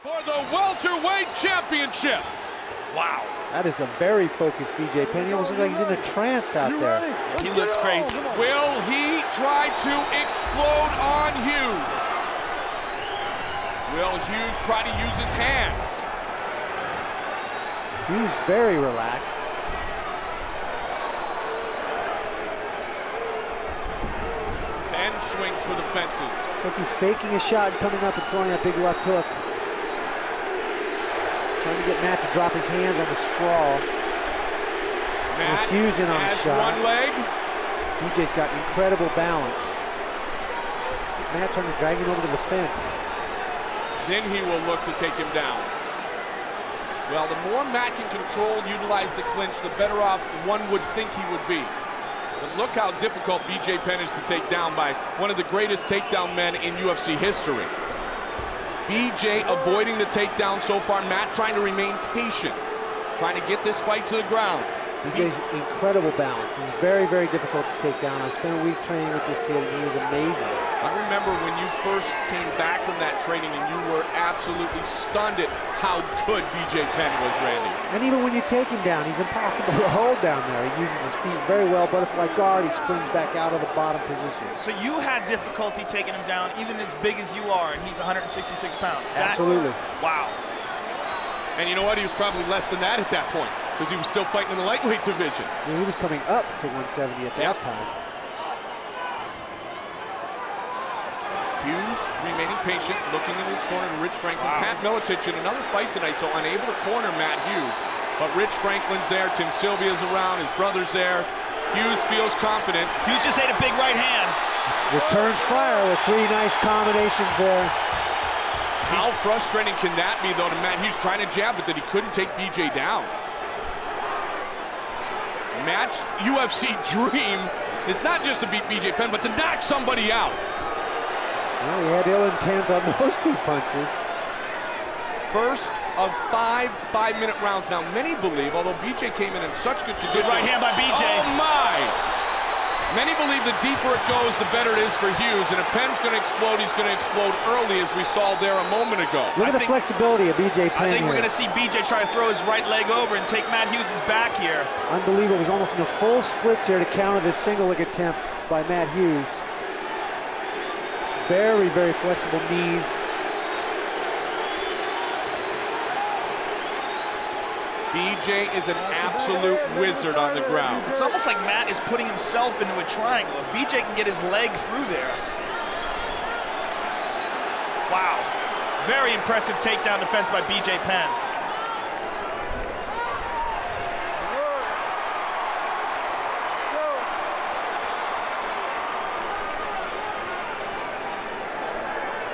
for the welterweight championship. Wow. That is a very focused BJ Penn. He almost looks like he's in a trance out there. He looks crazy. Will he try to explode on Hughes? Will Hughes try to use his hands? He's very relaxed. Penn swings for the fences. It's like he's faking a shot and coming up and throwing that big left hook. Trying to get Matt to drop his hands on the sprawl. Matt Hughes in on the has shot. one leg. BJ's got incredible balance. Matt trying to drag him over to the fence. Then he will look to take him down. Well, the more Matt can control, utilize the clinch, the better off one would think he would be. But look how difficult BJ Penn is to take down by one of the greatest takedown men in UFC history. BJ avoiding the takedown so far. Matt trying to remain patient, trying to get this fight to the ground. BJ's incredible balance. He's very, very difficult to take down. I spent a week training with this kid, and he is amazing. I remember when you first came back from that training and you were absolutely stunned at how good BJ Penn was, Randy. And even when you take him down, he's impossible to hold down there. He uses his feet very well. Butterfly guard, he springs back out of the bottom position. So you had difficulty taking him down, even as big as you are, and he's 166 pounds. Absolutely. Wow. And you know what? He was probably less than that at that point, because he was still fighting in the lightweight division. Yeah, he was coming up to 170 at that time. Hughes remaining patient, looking in his corner to Rich Franklin. Wow. Pat Miletich in another fight tonight, so unable to corner Matt Hughes. But Rich Franklin's there, Tim Sylvia's around, his brother's there. Hughes feels confident. Hughes just ate a big right hand. Returns fire with three nice combinations there. How frustrating can that be, though, to Matt Hughes trying to jab, but that he couldn't take BJ down? Matt's UFC dream is not just to beat BJ Penn, but to knock somebody out. Well, he had ill intent on those two punches. First of 5 5-minute rounds. Now, many believe, although BJ came in such good condition. Good right hand by BJ. Oh, my! Many believe the deeper it goes, the better it is for Hughes. And if Penn's going to explode, he's going to explode early, as we saw there a moment ago. Look at the flexibility of BJ Penn. I think we're going to see BJ try to throw his right leg over and take Matt Hughes' back here. Unbelievable. It was almost in a full splits here to counter this single leg attempt by Matt Hughes. Very, very flexible knees. BJ is an absolute wizard on the ground. It's almost like Matt is putting himself into a triangle. If BJ can get his leg through there. Wow. Very impressive takedown defense by BJ Penn.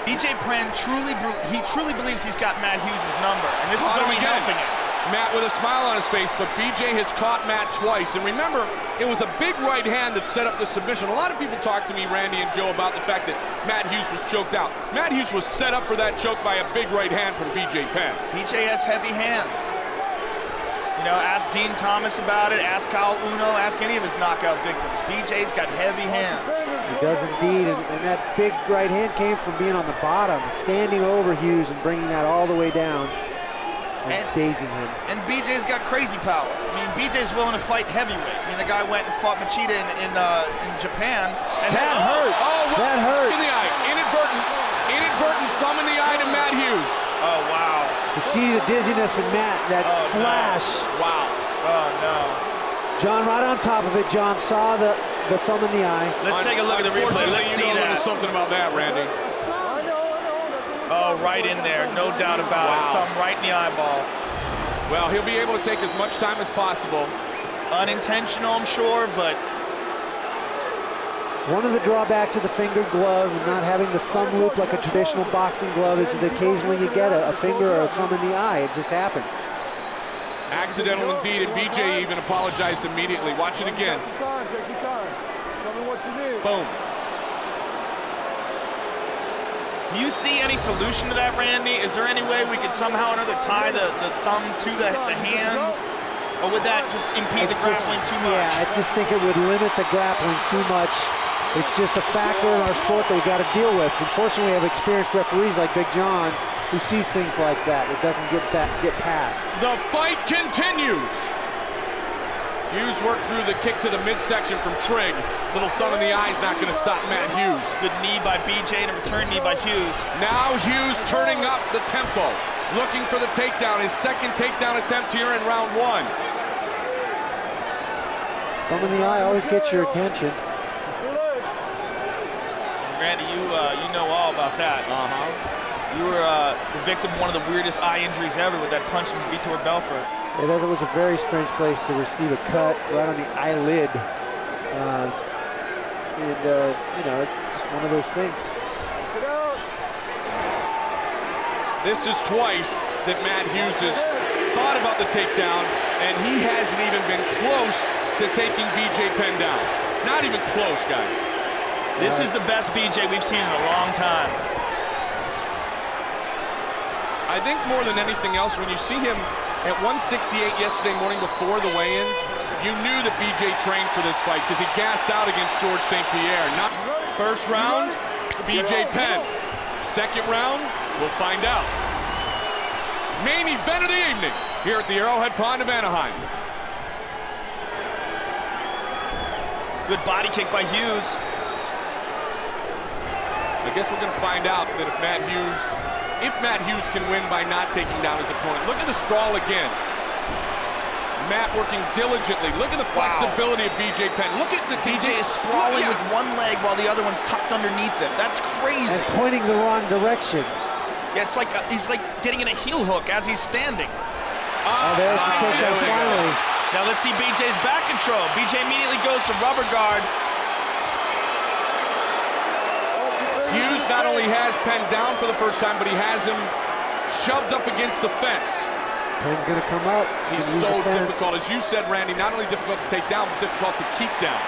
BJ Penn truly believes he's got Matt Hughes' number, and this is only helping him. Matt with a smile on his face, but BJ has caught Matt twice. And remember, it was a big right hand that set up the submission. A lot of people talk to me, Randy and Joe, about the fact that Matt Hughes was choked out. Matt Hughes was set up for that choke by a big right hand from BJ Penn. BJ has heavy hands. You know, ask Dean Thomas about it, ask Kyle Uno, ask any of his knockout victims. BJ's got heavy hands. He does indeed, and that big right hand came from being on the bottom, standing over Hughes and bringing that all the way down. And dazing him. And BJ's got crazy power. I mean, BJ's willing to fight heavyweight. I mean, the guy went and fought Machida in Japan. And that hurt. That hurt. In the eye. Inadvertent thumb in the eye to Matt Hughes. Oh, wow. You see the dizziness in Matt, that flash. No. Wow. Oh, no. John right on top of it. John saw the thumb in the eye. Let's take a look at the replay. Let's see that. Something about that, Randy. Oh, right in there, no doubt about it. Thumb right in the eyeball. Well, he'll be able to take as much time as possible. Unintentional, I'm sure, but... One of the drawbacks of the fingered glove and not having the thumb loop like a traditional boxing glove is that occasionally you get a finger or a thumb in the eye. It just happens. Accidental indeed, and BJ even apologized immediately. Watch it again. Take your time, take your time. Tell me what you need. Boom. Do you see any solution to that, Randy? Is there any way we could somehow or another tie the thumb to the hand? Or would that just impede the grappling too much? Yeah, I just think it would limit the grappling too much. It's just a factor in our sport that we got to deal with. Unfortunately, we have experienced referees like Big John who sees things like that. It doesn't get past. The fight continues. Hughes worked through the kick to the midsection from Trigg. Little thumb in the eye is not going to stop Matt Hughes. Good knee by BJ and a return knee by Hughes. Now Hughes turning up the tempo, looking for the takedown. His second takedown attempt here in round 1. Thumb in the eye always gets your attention. Randy, you know all about that. You were the victim of one of the weirdest eye injuries ever with that punch from Vitor Belfort. Yeah, that was a very strange place to receive a cut right on the eyelid. You know, it's just one of those things. This is twice that Matt Hughes has thought about the takedown, and he hasn't even been close to taking BJ Penn down. Not even close, guys. This is the best BJ we've seen in a long time. I think more than anything else, when you see him at 168 yesterday morning before the weigh-ins, you knew that BJ trained for this fight because he gassed out against Georges St-Pierre. First round, BJ Penn. Second round, we'll find out. Main event of the evening here at the Arrowhead Pond of Anaheim. Good body kick by Hughes. I guess we're going to find out that if Matt Hughes can win by not taking down his opponent. Look at the sprawl again. Matt working diligently. Look at the flexibility of BJ Penn. Look at the BJ is sprawling with one leg while the other one's tucked underneath him. That's crazy. And pointing the wrong direction. Yeah, it's like he's like getting in a heel hook as he's standing. Oh, there's the takedown finally. Now let's see BJ's back control. BJ immediately goes to rubber guard. Hughes not only has Penn down for the first time, but he has him shoved up against the fence. Penn's gonna come up. He's so difficult. As you said, Randy, not only difficult to take down, but difficult to keep down.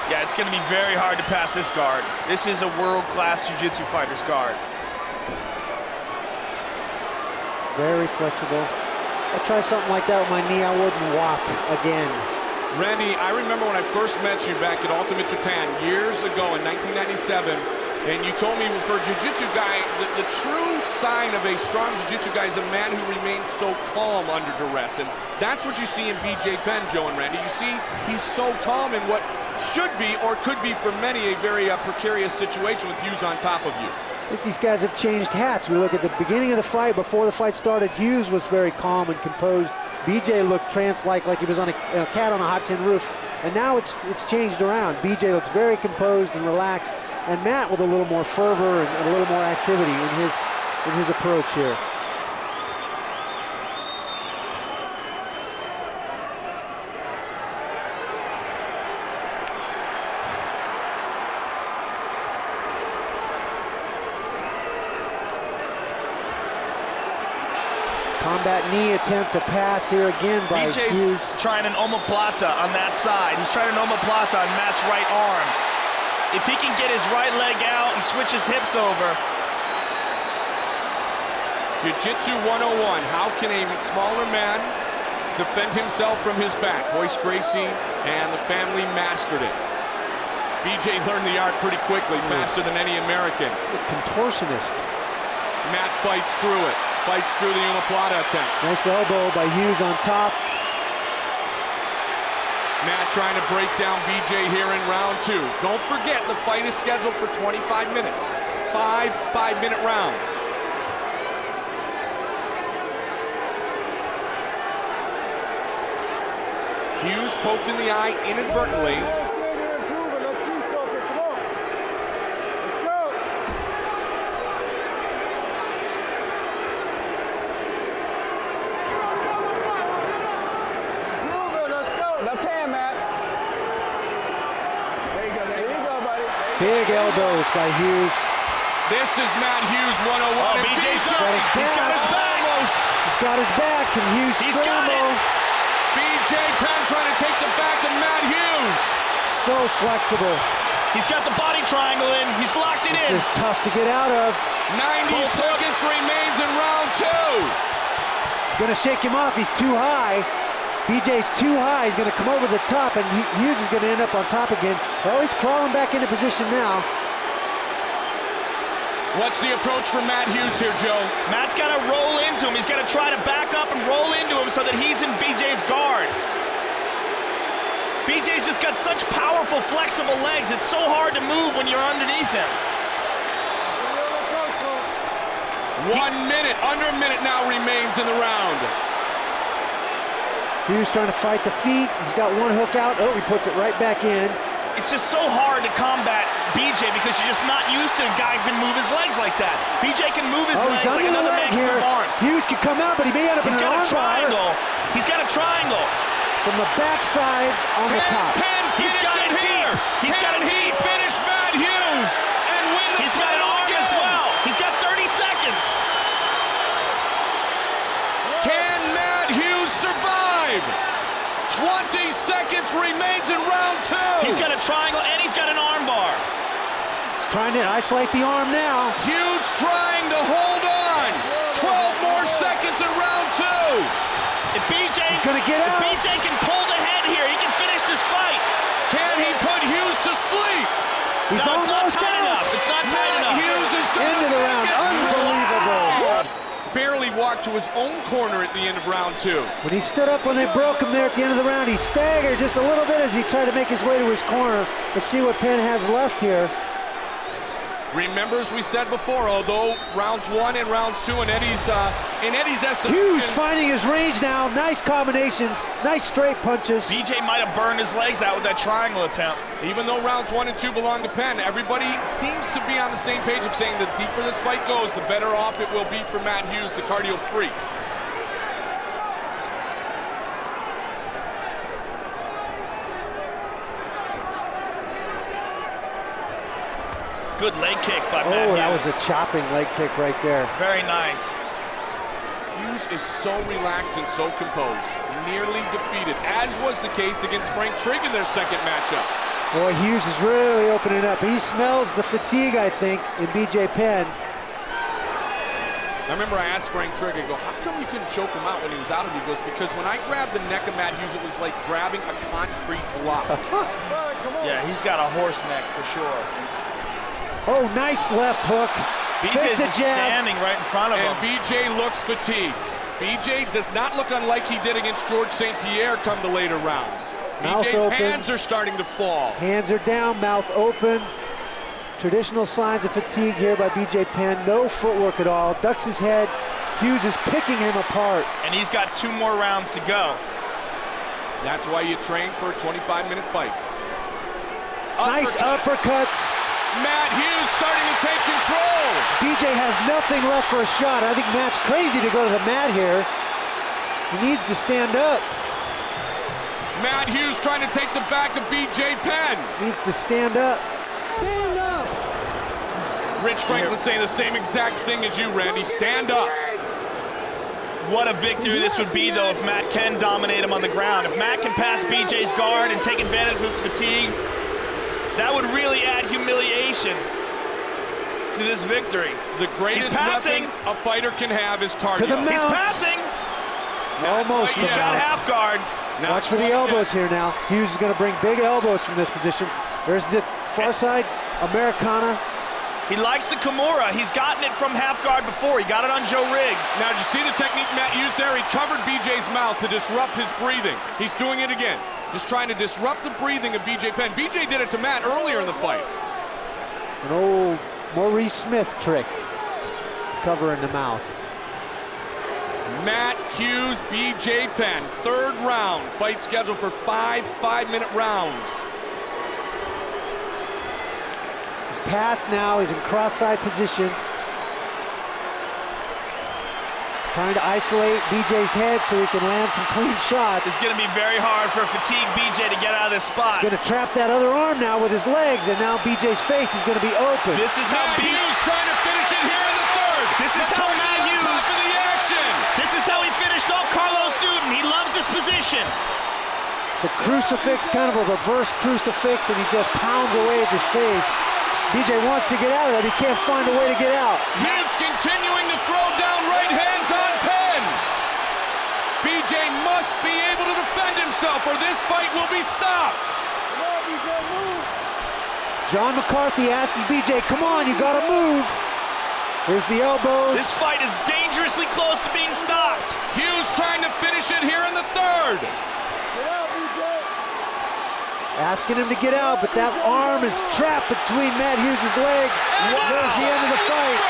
Yeah, it's gonna be very hard to pass this guard. This is a world-class jiu-jitsu fighter's guard. Very flexible. I'll try something like that with my knee. I wouldn't walk again. Randy, I remember when I first met you back at Ultimate Japan years ago in 1997, and you told me for a jiu-jitsu guy, the true sign of a strong jiu-jitsu guy is a man who remains so calm under duress. And that's what you see in BJ Penn, Joe and Randy. You see he's so calm in what should be or could be for many a very precarious situation with Hughes on top of you. I think these guys have changed hats. We look at the beginning of the fight, before the fight started, Hughes was very calm and composed. BJ looked trance-like, like he was on a cat on a hot tin roof. And now it's changed around. BJ looks very composed and relaxed, and Matt with a little more fervor and a little more activity in his approach here. Combat knee attempt to pass here again by BJ's Hughes. Trying an omoplata on that side. He's trying an omoplata on Matt's right arm. If he can get his right leg out and switch his hips over. Jiu-Jitsu 101. How can a smaller man defend himself from his back? Royce Gracie and the family mastered it. BJ learned the art pretty quickly, faster than any American. The contortionist. Matt fights through it. Fights through the omoplata attempt. Nice elbow by Hughes on top. Matt trying to break down BJ here in round 2. Don't forget, the fight is scheduled for 25 minutes. 5 5-minute rounds. Hughes poked in the eye inadvertently. Big elbows by Hughes. This is Matt Hughes 101. Oh, BJ's got his back. Almost. He's got his back, and Hughes scramble. BJ Penn trying to take the back of Matt Hughes. So flexible. He's got the body triangle in. He's locked it in. This is tough to get out of. 90 seconds remains in round 2. He's gonna shake him off. He's too high. BJ's too high. He's gonna come over the top, and Hughes is gonna end up on top again. Oh, he's crawling back into position now. What's the approach for Matt Hughes here, Joe? Matt's got to roll into him. He's got to try to back up and roll into him so that he's in BJ's guard. BJ's just got such powerful, flexible legs. It's so hard to move when you're underneath him. 1 minute, under a minute now remains in the round. Hughes trying to fight the feet. He's got one hook out. Oh, he puts it right back in. It's just so hard to combat BJ because you're just not used to a guy who can move his legs like that. BJ can move his legs like another man can move arms. Hughes can come out, but he may end up in an armbar. He's got a triangle. He's got a triangle. From the backside on the top. He's got it deep. He's got it deep. Finish Matt Hughes and win the He's got an arm as well. He's got 30 seconds. Can Matt Hughes survive? 20 seconds remains in round 2. He's got a triangle and he's got an arm bar. He's trying to isolate the arm now. Hughes trying to hold on. 12 more seconds in round 2. If BJ can pull the head here, he can finish this fight. Can he put Hughes to sleep? He's no, it's not almost tight out. enough. It's not tight enough. Hughes is going Into the round. Unbelievable. Barely walked to his own corner at the end of round 2. When he stood up when they broke him there at the end of the round, he staggered just a little bit as he tried to make his way to his corner. Let's see what Penn has left here. Remember, as we said before, although rounds 1 and rounds 2 in Eddie's estimation. Hughes finding his range now. Nice combinations, nice straight punches. BJ might have burned his legs out with that triangle attempt. Even though rounds 1 and 2 belong to Penn, everybody seems to be on the same page of saying the deeper this fight goes, the better off it will be for Matt Hughes, the cardio freak. Good leg kick by Matt Hughes. That was a chopping leg kick right there. Very nice. Hughes is so relaxed and so composed, nearly defeated, as was the case against Frank Trigg in their second matchup. Boy, Hughes is really opening up. He smells the fatigue, I think, in BJ Penn. I remember I asked Frank Trigg, I go, how come you couldn't choke him out when he was out of you? He goes, because when I grabbed the neck of Matt Hughes, it was like grabbing a concrete block. Yeah, he's got a horse neck for sure. Oh, nice left hook. BJ's just standing right in front of him. And BJ looks fatigued. BJ does not look unlike he did against Georges St-Pierre come the later rounds. BJ's hands are starting to fall. Hands are down, mouth open. Traditional signs of fatigue here by BJ Penn. No footwork at all. Ducks his head. Hughes is picking him apart. And he's got 2 more rounds to go. That's why you train for a 25-minute fight. Nice uppercuts. Matt Hughes starting to take control. BJ has nothing left for a shot. I think Matt's crazy to go to the mat here. He needs to stand up. Matt Hughes trying to take the back of BJ Penn. Needs to stand up. Stand up. Rich Franklin saying the same exact thing as you, Randy. Stand up. What a victory this would be, though, if Matt can dominate him on the ground. If Matt can pass BJ's guard and take advantage of this fatigue, that would really add humiliation to this victory. The greatest weapon a fighter can have is cardio. To the mount. He's passing. Almost. He's got half guard. Watch for the elbows here now. Hughes is going to bring big elbows from this position. There's the far side, Americana. He likes the Kimura. He's gotten it from half guard before. He got it on Joe Riggs. Now, did you see the technique Matt used there? He covered BJ's mouth to disrupt his breathing. He's doing it again. Just trying to disrupt the breathing of BJ Penn. BJ did it to Matt earlier in the fight. An old Maurice Smith trick. Cover in the mouth. Matt Hughes, BJ Penn, 3rd round. Fight scheduled for 5 5-minute rounds. He's passed now. He's in cross-side position. Trying to isolate BJ's head so he can land some clean shots. It's going to be very hard for a fatigued BJ to get out of this spot. He's going to trap that other arm now with his legs, and now BJ's face is going to be open. This is how Matt Hughes trying to finish it here in the 3rd. This is how Matt Hughes. Top of the action. This is how he finished off Carlos Newton. He loves this position. It's a crucifix, kind of a reverse crucifix, and he just pounds away at his face. BJ wants to get out of that. He can't find a way to get out. Hughes continuing to throw down right hands on Penn. BJ must be able to defend himself or this fight will be stopped. John McCarthy asking BJ, come on, you gotta move. Here's the elbows. This fight is dangerously close to being stopped. Hughes trying to finish it here in the third. Get out, BJ. Asking him to get out, but that arm is trapped between Matt Hughes' legs. There's the end of the fight.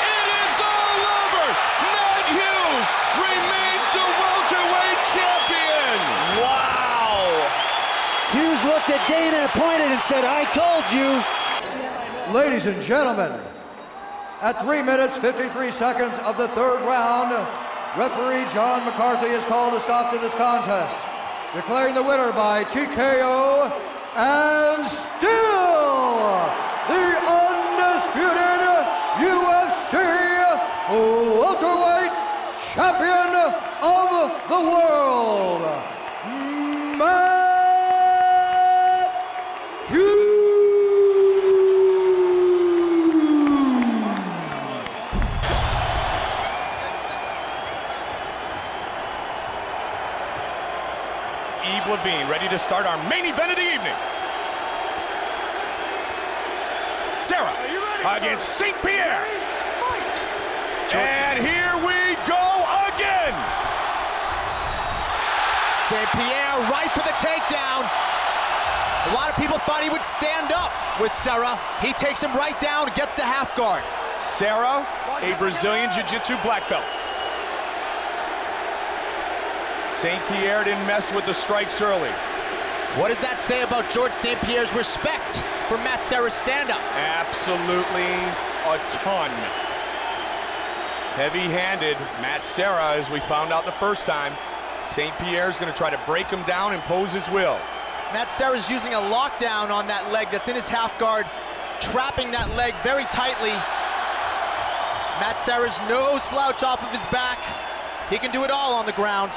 It is all over. Matt Hughes remains the welterweight champion. Wow. Hughes looked at Dana and pointed and said, "I told you." Ladies and gentlemen, at 3 minutes, 53 seconds of the third round, referee John McCarthy has called a stop to this contest, declaring the winner by TKO and still the undisputed UFC welterweight champion of the world, Matt Hughes. Levine ready to start our main event of the evening. Serra against St-Pierre. And here we go again. St-Pierre right for the takedown. A lot of people thought he would stand up with Serra. He takes him right down, gets the half guard. Serra, a Brazilian Jiu-Jitsu black belt. St-Pierre didn't mess with the strikes early. What does that say about Georges St-Pierre's respect for Matt Serra's stand-up? Absolutely a ton. Heavy-handed, Matt Serra, as we found out the first time. St-Pierre's gonna try to break him down, impose his will. Matt Serra's using a lockdown on that leg that's in his half guard, trapping that leg very tightly. Matt Serra's no slouch off of his back. He can do it all on the ground.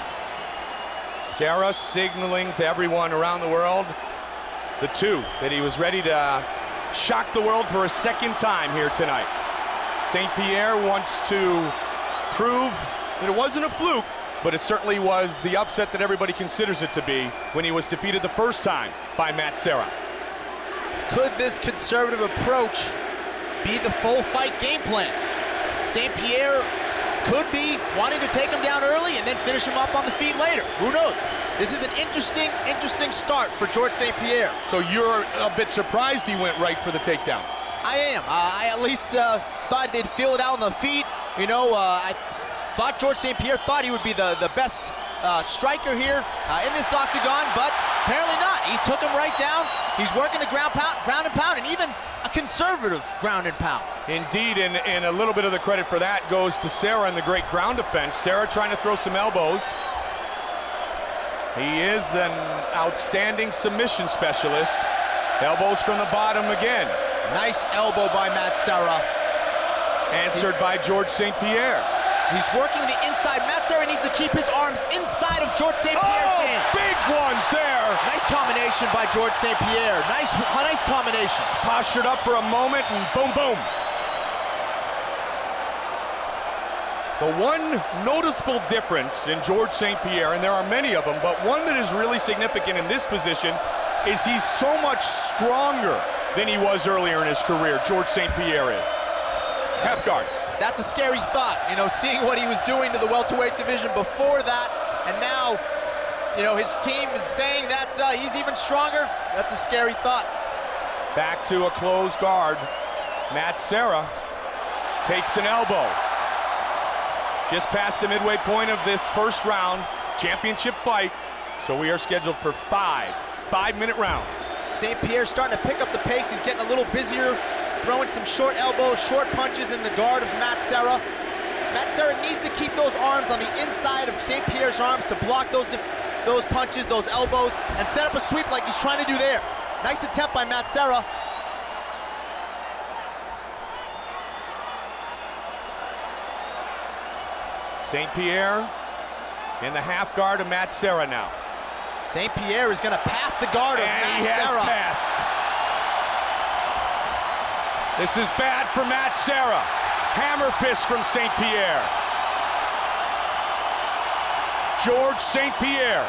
Serra signaling to everyone around the world, that he was ready to shock the world for a second time here tonight. St-Pierre wants to prove that it wasn't a fluke, but it certainly was the upset that everybody considers it to be when he was defeated the first time by Matt Serra. Could this conservative approach be the full fight game plan? St-Pierre could be wanting to take him down early and then finish him up on the feet later. Who knows? This is an interesting start for Georges St-Pierre. So you're a bit surprised he went right for the takedown? I am. I at least thought they'd feel it out on the feet. You know, I thought Georges St-Pierre thought he would be the best striker here in this octagon, but apparently not. He took him right down. He's working the ground and pound, and even a conservative ground and pound. Indeed, and a little bit of the credit for that goes to Serra in the great ground defense. Serra trying to throw some elbows. He is an outstanding submission specialist. Elbows from the bottom again. Nice elbow by Matt Serra. Answered by Georges St-Pierre. He's working the inside. Matt Serra needs to keep his arms inside of Georges St-Pierre's hands. Big ones there. Nice combination by Georges St-Pierre. Nice combination. Postured up for a moment and boom, boom. The one noticeable difference in Georges St-Pierre, and there are many of them, but one that is really significant in this position is he's so much stronger than he was earlier in his career, Georges St-Pierre is. Half guard. That's a scary thought, you know, seeing what he was doing to the welterweight division before that, and now, you know, his team is saying that he's even stronger. That's a scary thought. Back to a closed guard. Matt Serra takes an elbow. Just past the midway point of this first round, championship fight. So we are scheduled for 5-minute rounds. St-Pierre starting to pick up the pace. He's getting a little busier, throwing some short elbows, short punches in the guard of Matt Serra. Matt Serra needs to keep those arms on the inside of St-Pierre's arms to block those punches, those elbows, and set up a sweep like he's trying to do there. Nice attempt by Matt Serra. St-Pierre in the half guard of Matt Serra now. St-Pierre is going to pass the guard of And Matt he Serra. has passed. This is bad for Matt Serra. Hammer fist from St-Pierre. Georges St-Pierre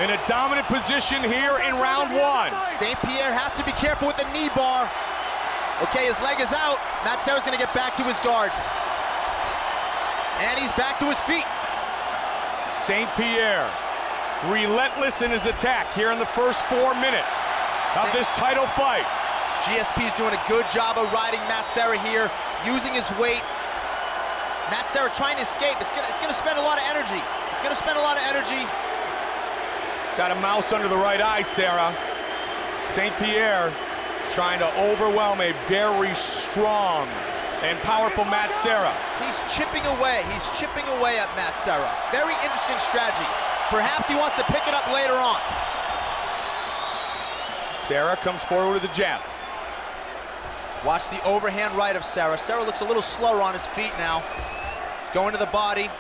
in a dominant position here in round one. St-Pierre has to be careful with the knee bar. Okay, his leg is out. Matt Serra's gonna get back to his guard. And he's back to his feet. St-Pierre, relentless in his attack here in the first 4 minutes of this title fight. GSP's doing a good job of riding Matt Serra here, using his weight. Matt Serra trying to escape. It's gonna spend a lot of energy. It's gonna spend a lot of energy. Got a mouse under the right eye, Serra. St-Pierre trying to overwhelm a very strong and powerful Matt Serra. He's chipping away. He's chipping away at Matt Serra. Very interesting strategy. Perhaps he wants to pick it up later on. Serra comes forward with a jab. Watch the overhand right of Serra. Serra looks a little slower on his feet now. He's going to the body.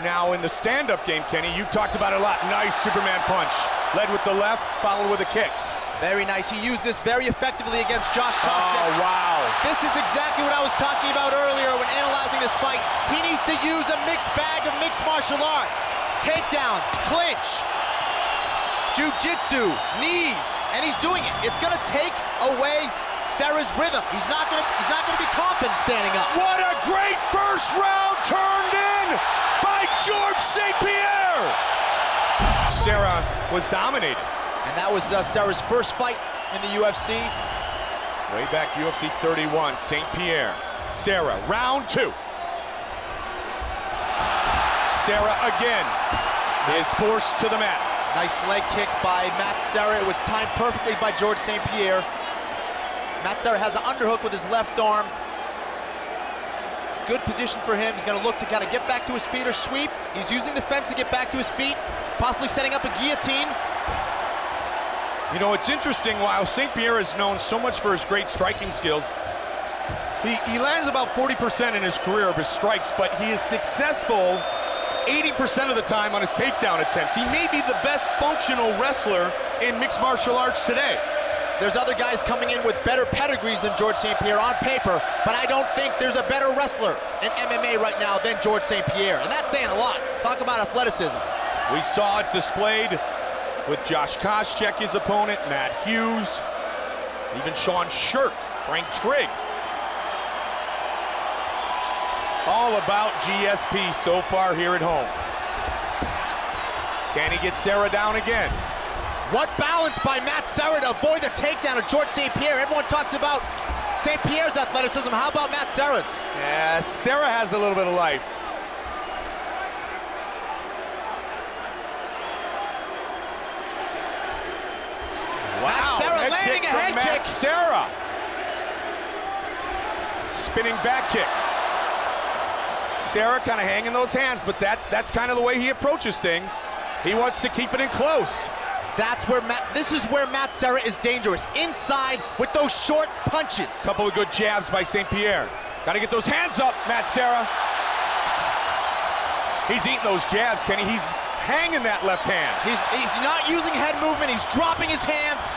Now in the stand-up game, Kenny, you've talked about it a lot. Nice Superman punch. Led with the left, followed with a kick. Very nice. He used this very effectively against Josh Koscheck. Oh, wow. This is exactly what I was talking about earlier when analyzing this fight. He needs to use a mixed bag of mixed martial arts. Takedowns, clinch, jiu-jitsu, knees, and he's doing it. It's gonna take away Serra's rhythm. He's not gonna be confident standing up. What a great first round turned in by Georges St-Pierre. Serra was dominated. And that was Serra's first fight in the UFC. Way back UFC 31, St-Pierre. Serra, round 2. Serra again is forced to the mat. Nice leg kick by Matt Serra. It was timed perfectly by Georges St-Pierre. Matt Serra has an underhook with his left arm. Good position for him. He's gonna look to kind of get back to his feet or sweep. He's using the fence to get back to his feet, possibly setting up a guillotine. You know, it's interesting, while St-Pierre is known so much for his great striking skills, he lands about 40% in his career of his strikes, but he is successful 80% of the time on his takedown attempts. He may be the best functional wrestler in mixed martial arts today. There's other guys coming in with better pedigrees than Georges St-Pierre on paper, but I don't think there's a better wrestler in MMA right now than Georges St-Pierre, and that's saying a lot. Talk about athleticism. We saw it displayed with Josh Koscheck, his opponent, Matt Hughes, even Sean Shirt, Frank Trigg. All about GSP so far here at home. Can he get Serra down again? What balance by Matt Serra to avoid the takedown of Georges St-Pierre. Everyone talks about St-Pierre's athleticism. How about Matt Serra's? Yeah, Serra has a little bit of life. Wow, Matt Serra landing a head kick. Matt Serra. Spinning back kick. Serra kind of hanging those hands, but that's kind of the way he approaches things. He wants to keep it in close. This is where Matt Serra is dangerous. Inside with those short punches. Couple of good jabs by St-Pierre. Got to get those hands up, Matt Serra. He's eating those jabs, Kenny. He's hanging that left hand. He's not using head movement. He's dropping his hands.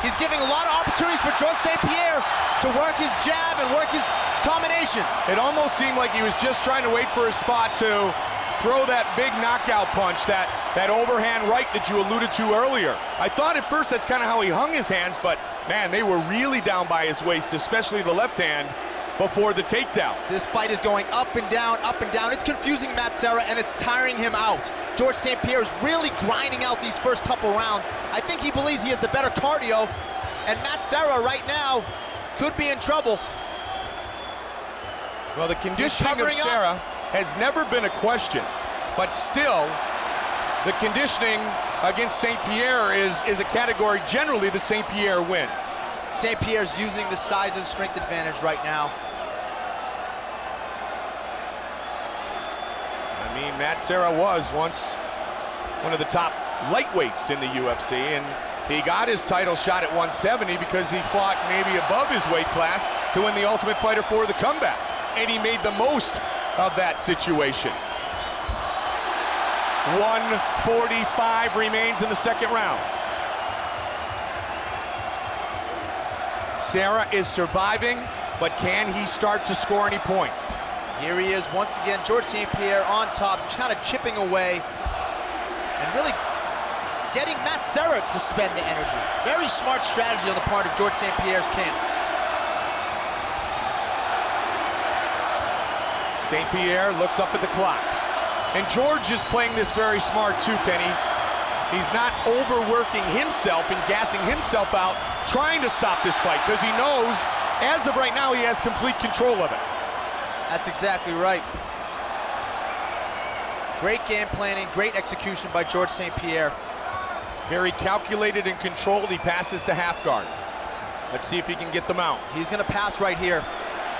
He's giving a lot of opportunities for Georges St-Pierre to work his jab and work his combinations. It almost seemed like he was just trying to wait for his spot to throw that big knockout punch, that overhand right that you alluded to earlier. I thought at first that's kind of how he hung his hands, but man, they were really down by his waist, especially the left hand, before the takedown. This fight is going up and down, up and down. It's confusing Matt Serra, and it's tiring him out. Georges St-Pierre is really grinding out these first couple rounds. I think he believes he has the better cardio, and Matt Serra right now could be in trouble. Well, the conditioning of Serra has never been a question, but still, the conditioning against St-Pierre is a category generally that St-Pierre wins. St-Pierre's using the size and strength advantage right now. I mean, Matt Serra was once one of the top lightweights in the UFC, and he got his title shot at 170 because he fought maybe above his weight class to win the Ultimate Fighter for the comeback, and he made the most of that situation. 145 remains in the second round. Serra is surviving, but can he start to score any points? Here he is once again, Georges St-Pierre on top, kind of chipping away and really getting Matt Serra to spend the energy. Very smart strategy on the part of Georges St-Pierre's camp. St-Pierre looks up at the clock. And George is playing this very smart too, Kenny. He's not overworking himself and gassing himself out trying to stop this fight, because he knows, as of right now, he has complete control of it. That's exactly right. Great game planning, great execution by Georges St-Pierre. Very calculated and controlled. He passes to half guard. Let's see if he can get them out. He's gonna pass right here.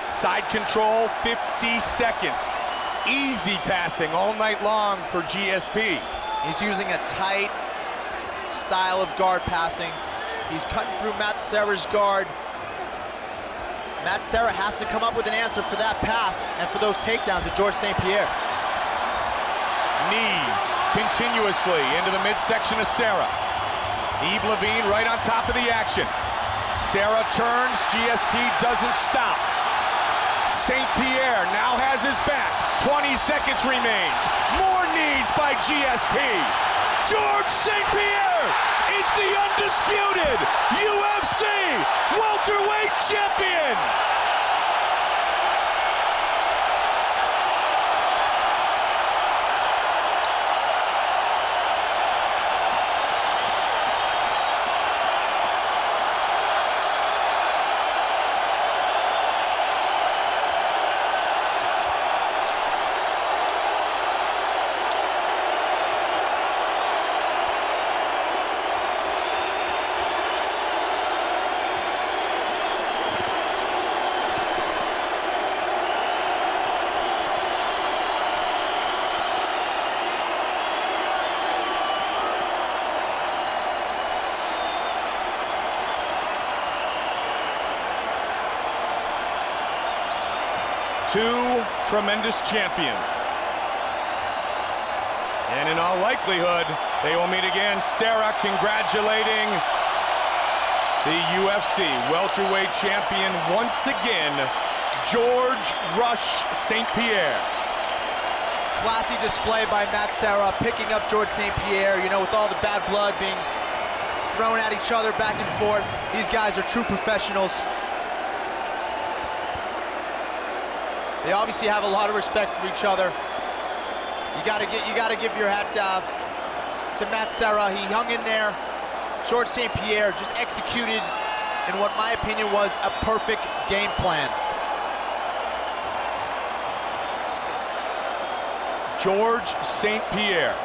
Side control, 50 seconds. Easy passing all night long for GSP. He's using a tight style of guard passing. He's cutting through Matt Serra's guard. Matt Serra has to come up with an answer for that pass and for those takedowns of Georges St-Pierre. Knees continuously into the midsection of Serra. Yves Lavigne right on top of the action. Serra turns, GSP doesn't stop. St-Pierre now has his back. 20 seconds remains. More knees by GSP. Georges St-Pierre is the undisputed UFC welterweight champion. Two tremendous champions. And in all likelihood, they will meet again. Serra congratulating the UFC welterweight champion once again, Georges "Rush" St-Pierre. Classy display by Matt Serra, picking up Georges St-Pierre, you know, with all the bad blood being thrown at each other back and forth. These guys are true professionals. They obviously have a lot of respect for each other. You gotta give your hat to Matt Serra. He hung in there. Georges St-Pierre just executed in what my opinion was a perfect game plan. Georges St-Pierre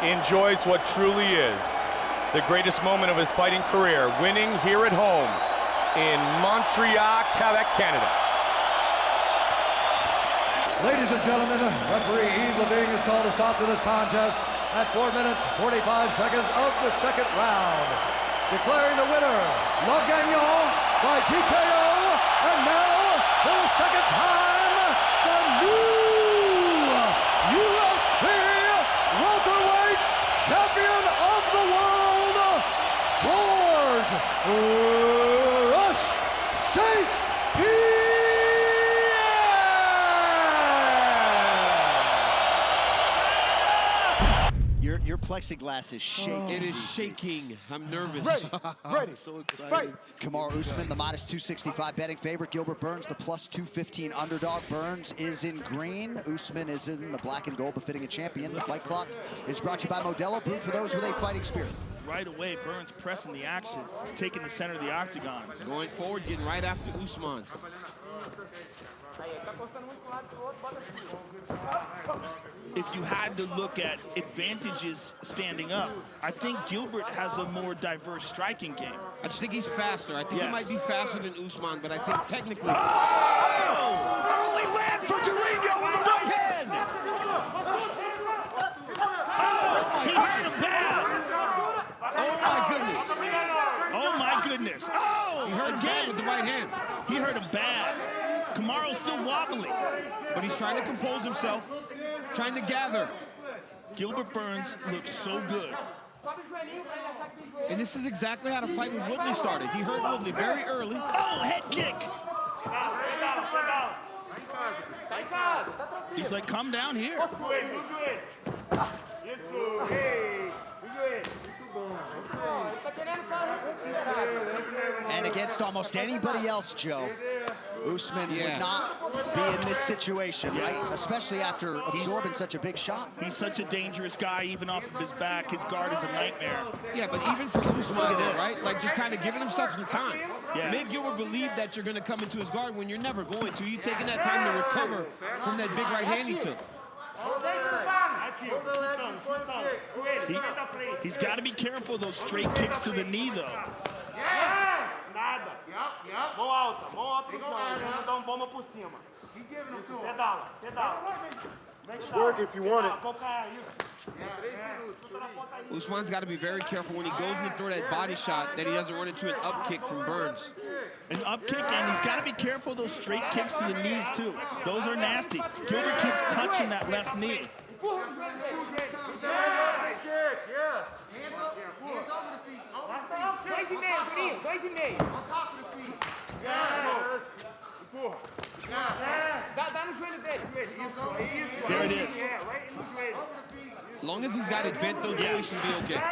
enjoys what truly is the greatest moment of his fighting career, winning here at home in Montreal, Quebec, Canada. Ladies and gentlemen, referee Yves Lavigne is called to stop to this contest at 4 minutes, 45 seconds of the second round. Declaring the winner, Le Gagnant by TKO, and now, for the second time, the new UFC welterweight champion of the world, Georges "Rush" St-Pierre. Your plexiglass is shaking. It is shaking. I'm nervous. Ready. I'm so excited. Fight. Kamaru Usman, the -265 betting favorite. Gilbert Burns, the +215 underdog. Burns is in green. Usman is in the black and gold, befitting a champion. The fight clock is brought to you by Modelo, brewed for those with a fighting spirit. Right away, Burns pressing the action, taking the center of the octagon. Going forward, getting right after Usman. If you had to look at advantages standing up, I think Gilbert has a more diverse striking game. I just think he's faster. I think he might be faster than Usman, but I think technically... Early land for Durinho with the right hand! He hurt him bad! Oh, my goodness. Oh, my goodness. Oh, He hurt him bad with the right hand. He hurt him bad. Kamaru's still wobbly. But he's trying to compose himself, trying to gather. Gilbert Burns looks so good. And this is exactly how the fight with Woodley started. He hurt Woodley very early. Oh, head kick. He's like, come down here. And against almost anybody else, Joe, Usman would not be in this situation, right? Especially after absorbing such a big shot. He's such a dangerous guy, even off of his back. His guard is a nightmare. Yeah, but even for Usman, right? Like just kind of giving himself some time. Yeah. Make Gilbert believe that you're going to come into his guard when you're never going to. You're taking that time to recover from that big right hand he took. He's got to be careful of those straight kicks to the knee, though. Work if you want it. Usman's got to be very careful when he goes in to throw that body shot that he doesn't run into an up kick from Burns. An up kick, and he's got to be careful of those straight kicks to the knees, too. Those are nasty. Gilbert keeps touching that left knee. There it is. As long as he's got it bent, though, Joe, he should be okay.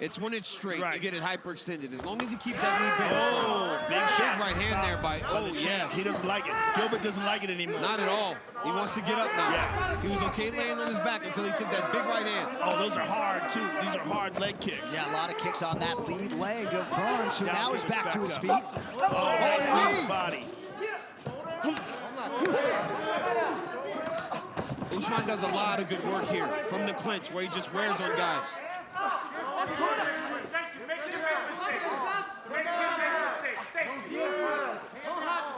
It's when it's straight, you get it hyperextended. As long as you keep that knee bent. Oh, big shot. Right hand there by, yes. He doesn't like it. Gilbert doesn't like it anymore. Not at all. He wants to get up now. Yeah. He was okay laying on his back until he took that big right hand. Oh, those are hard, too. These are hard leg kicks. Yeah, a lot of kicks on that lead leg of Burns, who now is back to his feet. Oh, nice body. Usman does a lot of good work here from the clinch where he just wears on guys.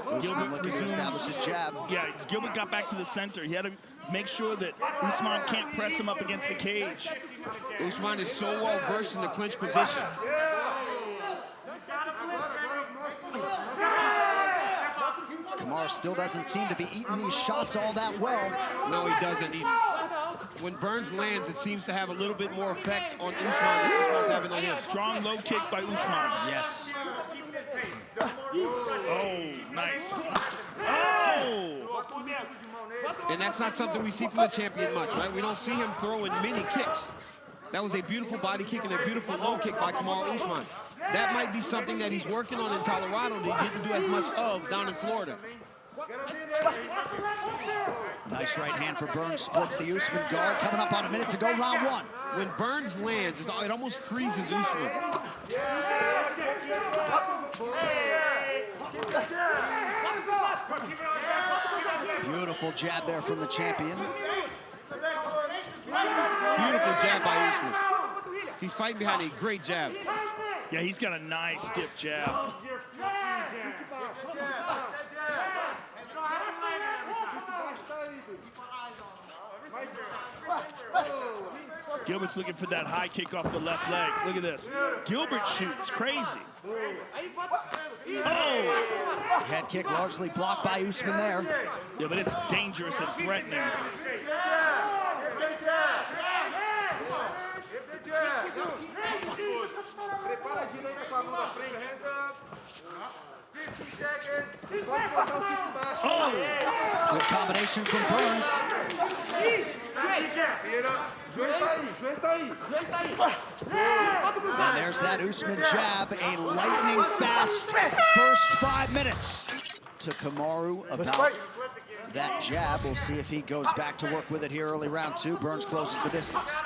Usman looking to establish his jab. Yeah, Gilbert got back to the center. He had to make sure that Usman can't press him up against the cage. Usman is so well versed in the clinch position. Kamaru still doesn't seem to be eating these shots all that well. No, he doesn't. When Burns lands, it seems to have a little bit more effect on Usman than Usman's having on him. Strong low kick by Usman. Yes. Oh, nice. Oh! And that's not something we see from the champion much, right? We don't see him throwing many kicks. That was a beautiful body kick and a beautiful low kick by Kamaru Usman. That might be something that he's working on in Colorado that he didn't do as much of down in Florida. Nice right hand for Burns, splits the Usman guard. Coming up on a minute to go, round one. When Burns lands, it almost freezes Usman. Beautiful jab there from the champion. Beautiful jab by Usman. He's fighting behind a great jab. Yeah, he's got a nice stiff jab. Gilbert's looking for that high kick off the left leg. Look at this. Gilbert shoots crazy. Oh! Head kick largely blocked by Usman there. Yeah, but it's dangerous and threatening. Oh! Good combination from Burns. And there's that Usman jab, a lightning fast first 5 minutes to Kamaru about that jab. We'll see if he goes back to work with it here early round two. Burns closes the distance.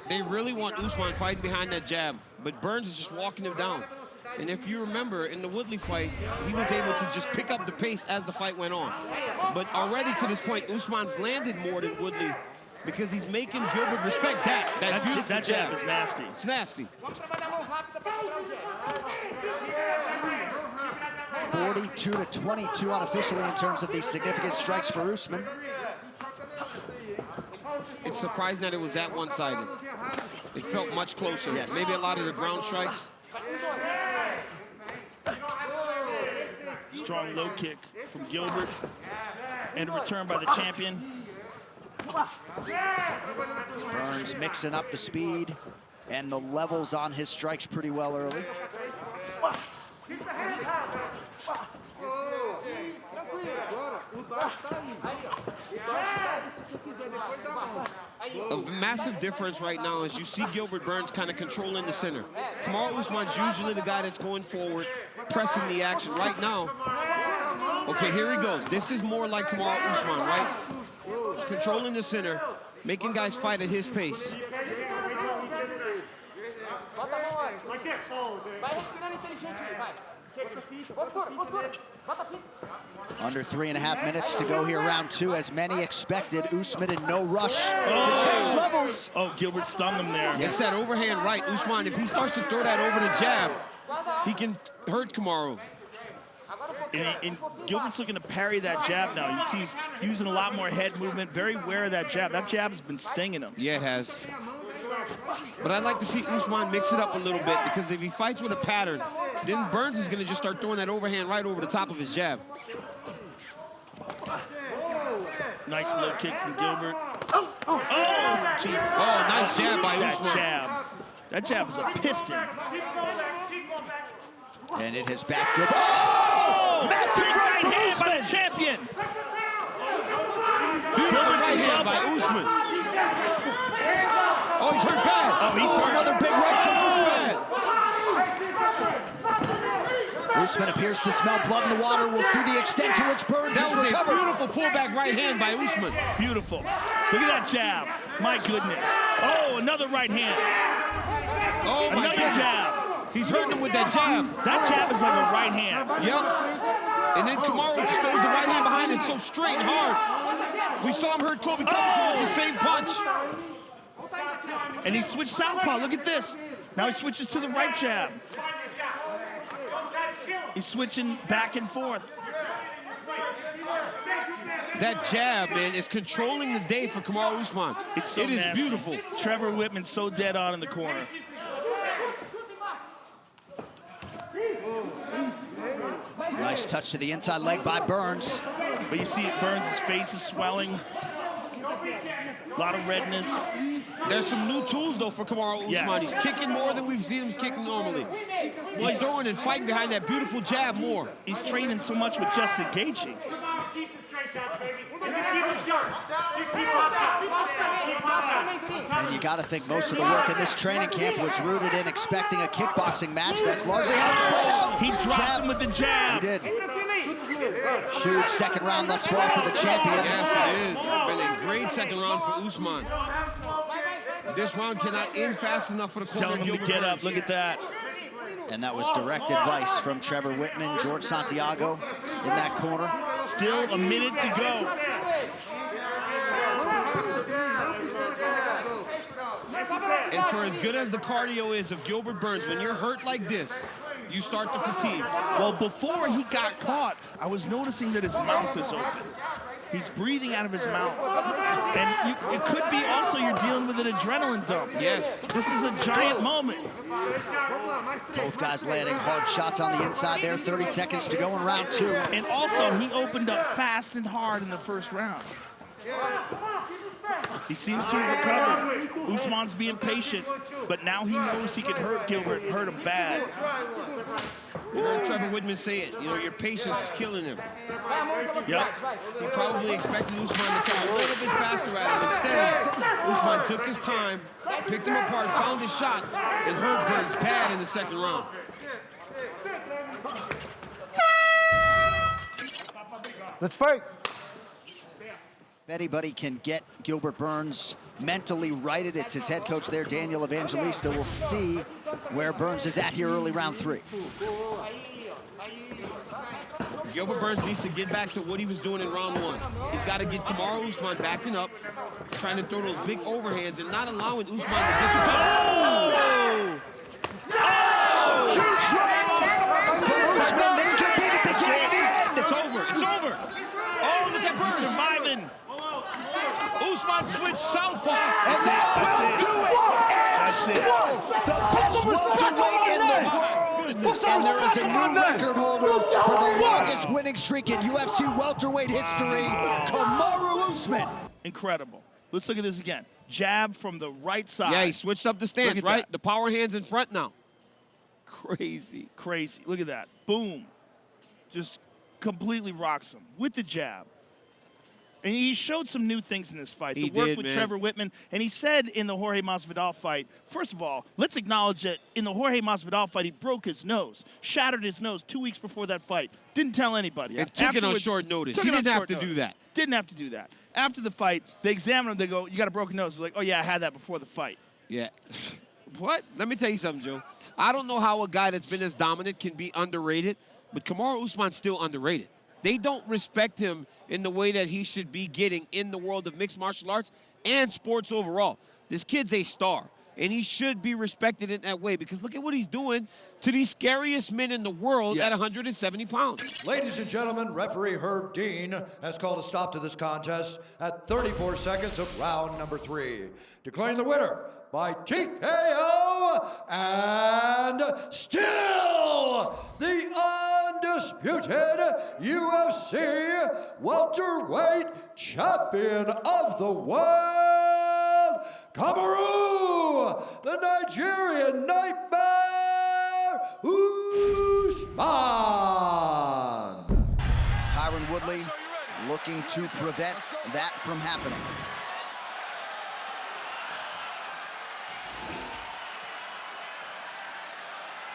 They really want Usman fighting behind that jab, but Burns is just walking him down. And if you remember, in the Woodley fight, he was able to just pick up the pace as the fight went on. But already to this point, Usman's landed more than Woodley because he's making Gilbert respect that beautiful that jab is nasty. It's nasty. 42-22 unofficially in terms of these significant strikes for Usman. It's surprising that it was that one-sided. It felt much closer. Yes. Maybe a lot of the ground strikes. Strong low kick from Gilbert. And a return by the champion. Burns mixing up the speed and the levels on his strikes pretty well early. A massive difference right now is you see Gilbert Burns kind of controlling the center. Kamaru Usman's usually the guy that's going forward, pressing the action. Right now, okay, here he goes. This is more like Kamaru Usman, right? Controlling the center, making guys fight at his pace. Under 3.5 minutes to go here, round 2. As many expected, Usman in no rush to change levels. Oh, Gilbert stunned him there. It's that overhand right. Usman, if he starts to throw that over the jab, he can hurt Kamaru. And Gilbert's looking to parry that jab now. You see he's using a lot more head movement, very aware of that jab. That jab has been stinging him. Yeah, it has. But I'd like to see Usman mix it up a little bit, because if he fights with a pattern, then Burns is going to just start throwing that overhand right over the top of his jab. Nice low kick from Gilbert. Oh, jeez. Oh, nice jab by Usman. That jab is a piston. And it has backed Gilbert. Oh! Massive right hand by the champion. Beautiful right hand by Usman. Oh, he's hurt bad. Oh, he's hurt. Another big right from Usman. Usman appears to smell blood in the water. We'll see the extent to which Burns That has was recovered. a beautiful pullback right hand by Usman. Beautiful. Look at that jab. My goodness. Oh, another right hand. Oh, my another jab. He's hurting him with that jab. That jab is like a right hand. Yep. And then Kamaru just throws the right hand behind it so straight and hard. We saw him hurt Colby Covington with the same punch. And he switched southpaw. Look at this. Now he switches to the right jab. He's switching back and forth. That jab, man, is controlling the day for Kamaru Usman. It is nasty. Beautiful. Trevor Whitman's so dead on in the corner. Nice touch to the inside leg by Burns. But you see Burns' face is swelling. A lot of redness. There's some new tools, though, for Kamaru Usman. Yes. He's kicking more than we've seen him kicking normally. He's throwing and fighting behind that beautiful jab more. He's training so much with just engaging. And you got to think most of the work in this training camp was rooted in expecting a kickboxing match. That's largely how it played out. He dropped him with the jab. He did. Huge second round thus far for the champion. Yes, it is. It's been a great second round for Usman. This round cannot end fast enough for the corner. Telling him to get up. Look at that. And that was direct advice from Trevor Whitman, Georges St-Pierre in that corner. Still a minute to go. And for as good as the cardio is of Gilbert Burns, when you're hurt like this, you start to fatigue. Well, before he got caught, I was noticing that his mouth is open. He's breathing out of his mouth. And it could be also you're dealing with an adrenaline dump. Yes. This is a giant moment. Both guys landing hard shots on the inside there. 30 seconds to go in round 2. And also, he opened up fast and hard in the first round. He seems to have recovered. Usman's being patient, but now he knows he can hurt Gilbert, hurt him bad. You heard Trevor Whitman say it. You know, your patience is killing him. Yep. He probably expected Usman to come a little bit faster at him. Instead, Usman took his time, picked him apart, found his shot, and hurt Burns bad in the second round. Let's fight. If anybody can get Gilbert Burns mentally righted, it's his head coach there, Daniel Evangelista. We'll see where Burns is at here early round 3. Gilbert Burns needs to get back to what he was doing in round 1. He's got to get Kamaru Usman backing up, trying to throw those big overhands and not allowing Usman to get to Oh! Oh! Huge right for Usman. This could be the beginning of the end. It's over. It's over. Oh, look at Burns. Surviving. Usman switched southpaw. And that will do it. And still the best welterweight in the world. And there is a new record holder for the longest winning streak in UFC welterweight history, Kamaru Usman. Incredible. Let's look at this again. Jab from the right side. Yeah, he switched up the stance, right? That. The power hands in front now. Crazy. Crazy. Look at that. Boom. Just completely rocks him with the jab. And he showed some new things in this fight. He the work did, with man. Trevor Whitman. And he said in the Jorge Masvidal fight, first of all, let's acknowledge that in the Jorge Masvidal fight, he broke his nose, shattered his nose 2 weeks before that fight. Didn't tell anybody. And took it on short notice. He didn't have to do that. Didn't have to do that. After the fight, they examined him. They go, you got a broken nose. They're like, oh, yeah, I had that before the fight. Yeah. What? Let me tell you something, Joe. I don't know how a guy that's been as dominant can be underrated, but Kamaru Usman's still underrated. They don't respect him in the way that he should be getting in the world of mixed martial arts and sports overall. This kid's a star, and he should be respected in that way because look at what he's doing to the scariest men in the world at 170 pounds. Ladies and gentlemen, referee Herb Dean has called a stop to this contest at 34 seconds of round number 3, declaring the winner by TKO and still the undisputed UFC welterweight champion of the world, Kamaru, the Nigerian Nightmare Usman. Tyron Woodley looking to prevent that from happening.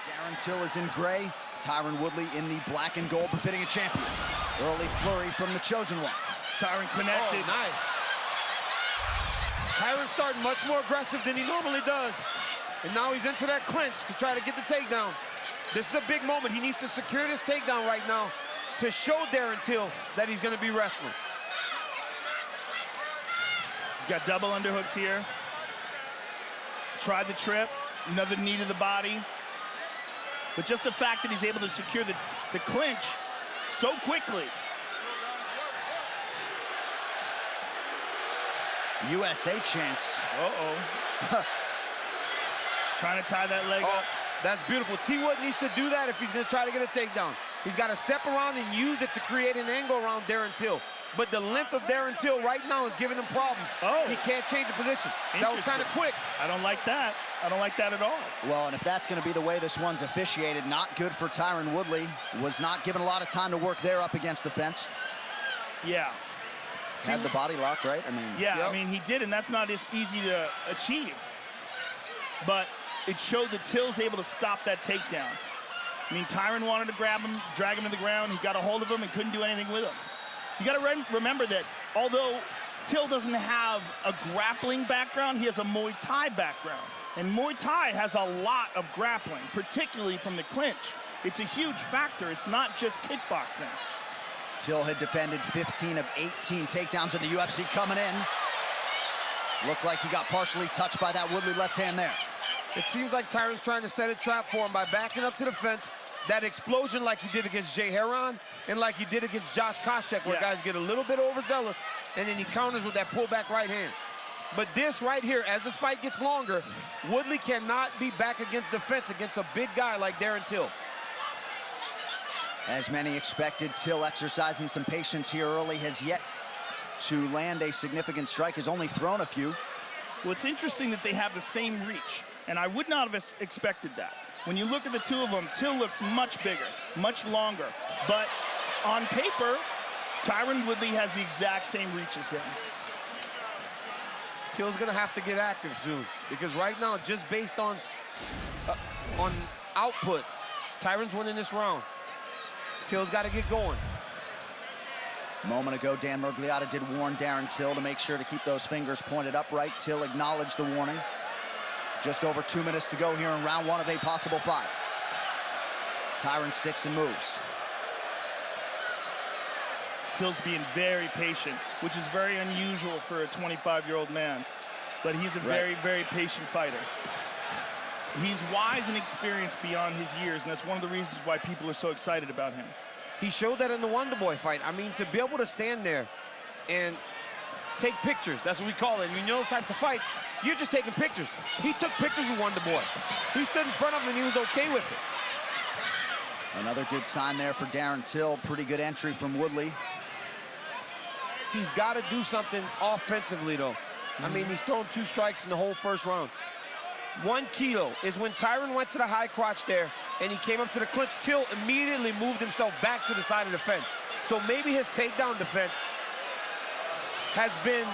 Darren Till is in gray. Tyron Woodley in the black and gold, befitting a champion. Early flurry from the chosen one. Tyron connected. Oh, nice. Tyron's starting much more aggressive than he normally does. And now he's into that clinch to try to get the takedown. This is a big moment. He needs to secure this takedown right now to show Darren Till that he's going to be wrestling. He's got double underhooks here. Tried the trip, another knee to the body. But just the fact that he's able to secure the clinch so quickly. USA chance. Uh-oh. Trying to tie that leg up. That's beautiful. T. Wood needs to do that if he's going to try to get a takedown. He's got to step around and use it to create an angle around Darren Till. But the length of Darren Till right now is giving him problems. Oh. He can't change the position. That was kind of quick. I don't like that. I don't like that at all. Well, and if that's going to be the way this one's officiated, not good for Tyron Woodley. Was not given a lot of time to work there up against the fence. Yeah. Had the body lock, right? I mean, yeah, I mean, he did, and that's not as easy to achieve. But it showed that Till's able to stop that takedown. I mean, Tyron wanted to grab him, drag him to the ground. He got a hold of him and couldn't do anything with him. You got to remember that although Till doesn't have a grappling background, he has a Muay Thai background. And Muay Thai has a lot of grappling, particularly from the clinch. It's a huge factor. It's not just kickboxing. Till had defended 15 of 18 takedowns in the UFC coming in. Looked like he got partially touched by that Woodley left hand there. It seems like Tyron's trying to set a trap for him by backing up to the fence. That explosion like he did against Jay Heron and like he did against Josh Koscheck, where guys get a little bit overzealous and then he counters with that pullback right hand. But this right here, as this fight gets longer, Woodley cannot be back against the fence against a big guy like Darren Till. As many expected, Till exercising some patience here early, has yet to land a significant strike, has only thrown a few. Well, it's interesting that they have the same reach, and I would not have expected that. When you look at the two of them, Till looks much bigger, much longer. But on paper, Tyron Woodley has the exact same reach as him. Till's gonna have to get active soon, because right now, just based on output, Tyron's winning this round. Till's got to get going. A moment ago, Dan Murgliata did warn Darren Till to make sure to keep those fingers pointed upright. Till acknowledged the warning. Just over 2 minutes to go here in round one of a possible 5. Tyron sticks and moves. Till's being very patient, which is very unusual for a 25-year-old man. But he's a very, very patient fighter. He's wise and experienced beyond his years, and that's one of the reasons why people are so excited about him. He showed that in the Wonder Boy fight. I mean, to be able to stand there and take pictures, that's what we call it. You know those types of fights, you're just taking pictures. He took pictures with Wonder Boy. He stood in front of him and he was okay with it. Another good sign there for Darren Till. Pretty good entry from Woodley. He's got to do something offensively, though. I mean, he's thrown 2 strikes in the whole first round. One key, though, is when Tyron went to the high crotch there and he came up to the clinch, Till immediately moved himself back to the side of the fence. So maybe his takedown defense has been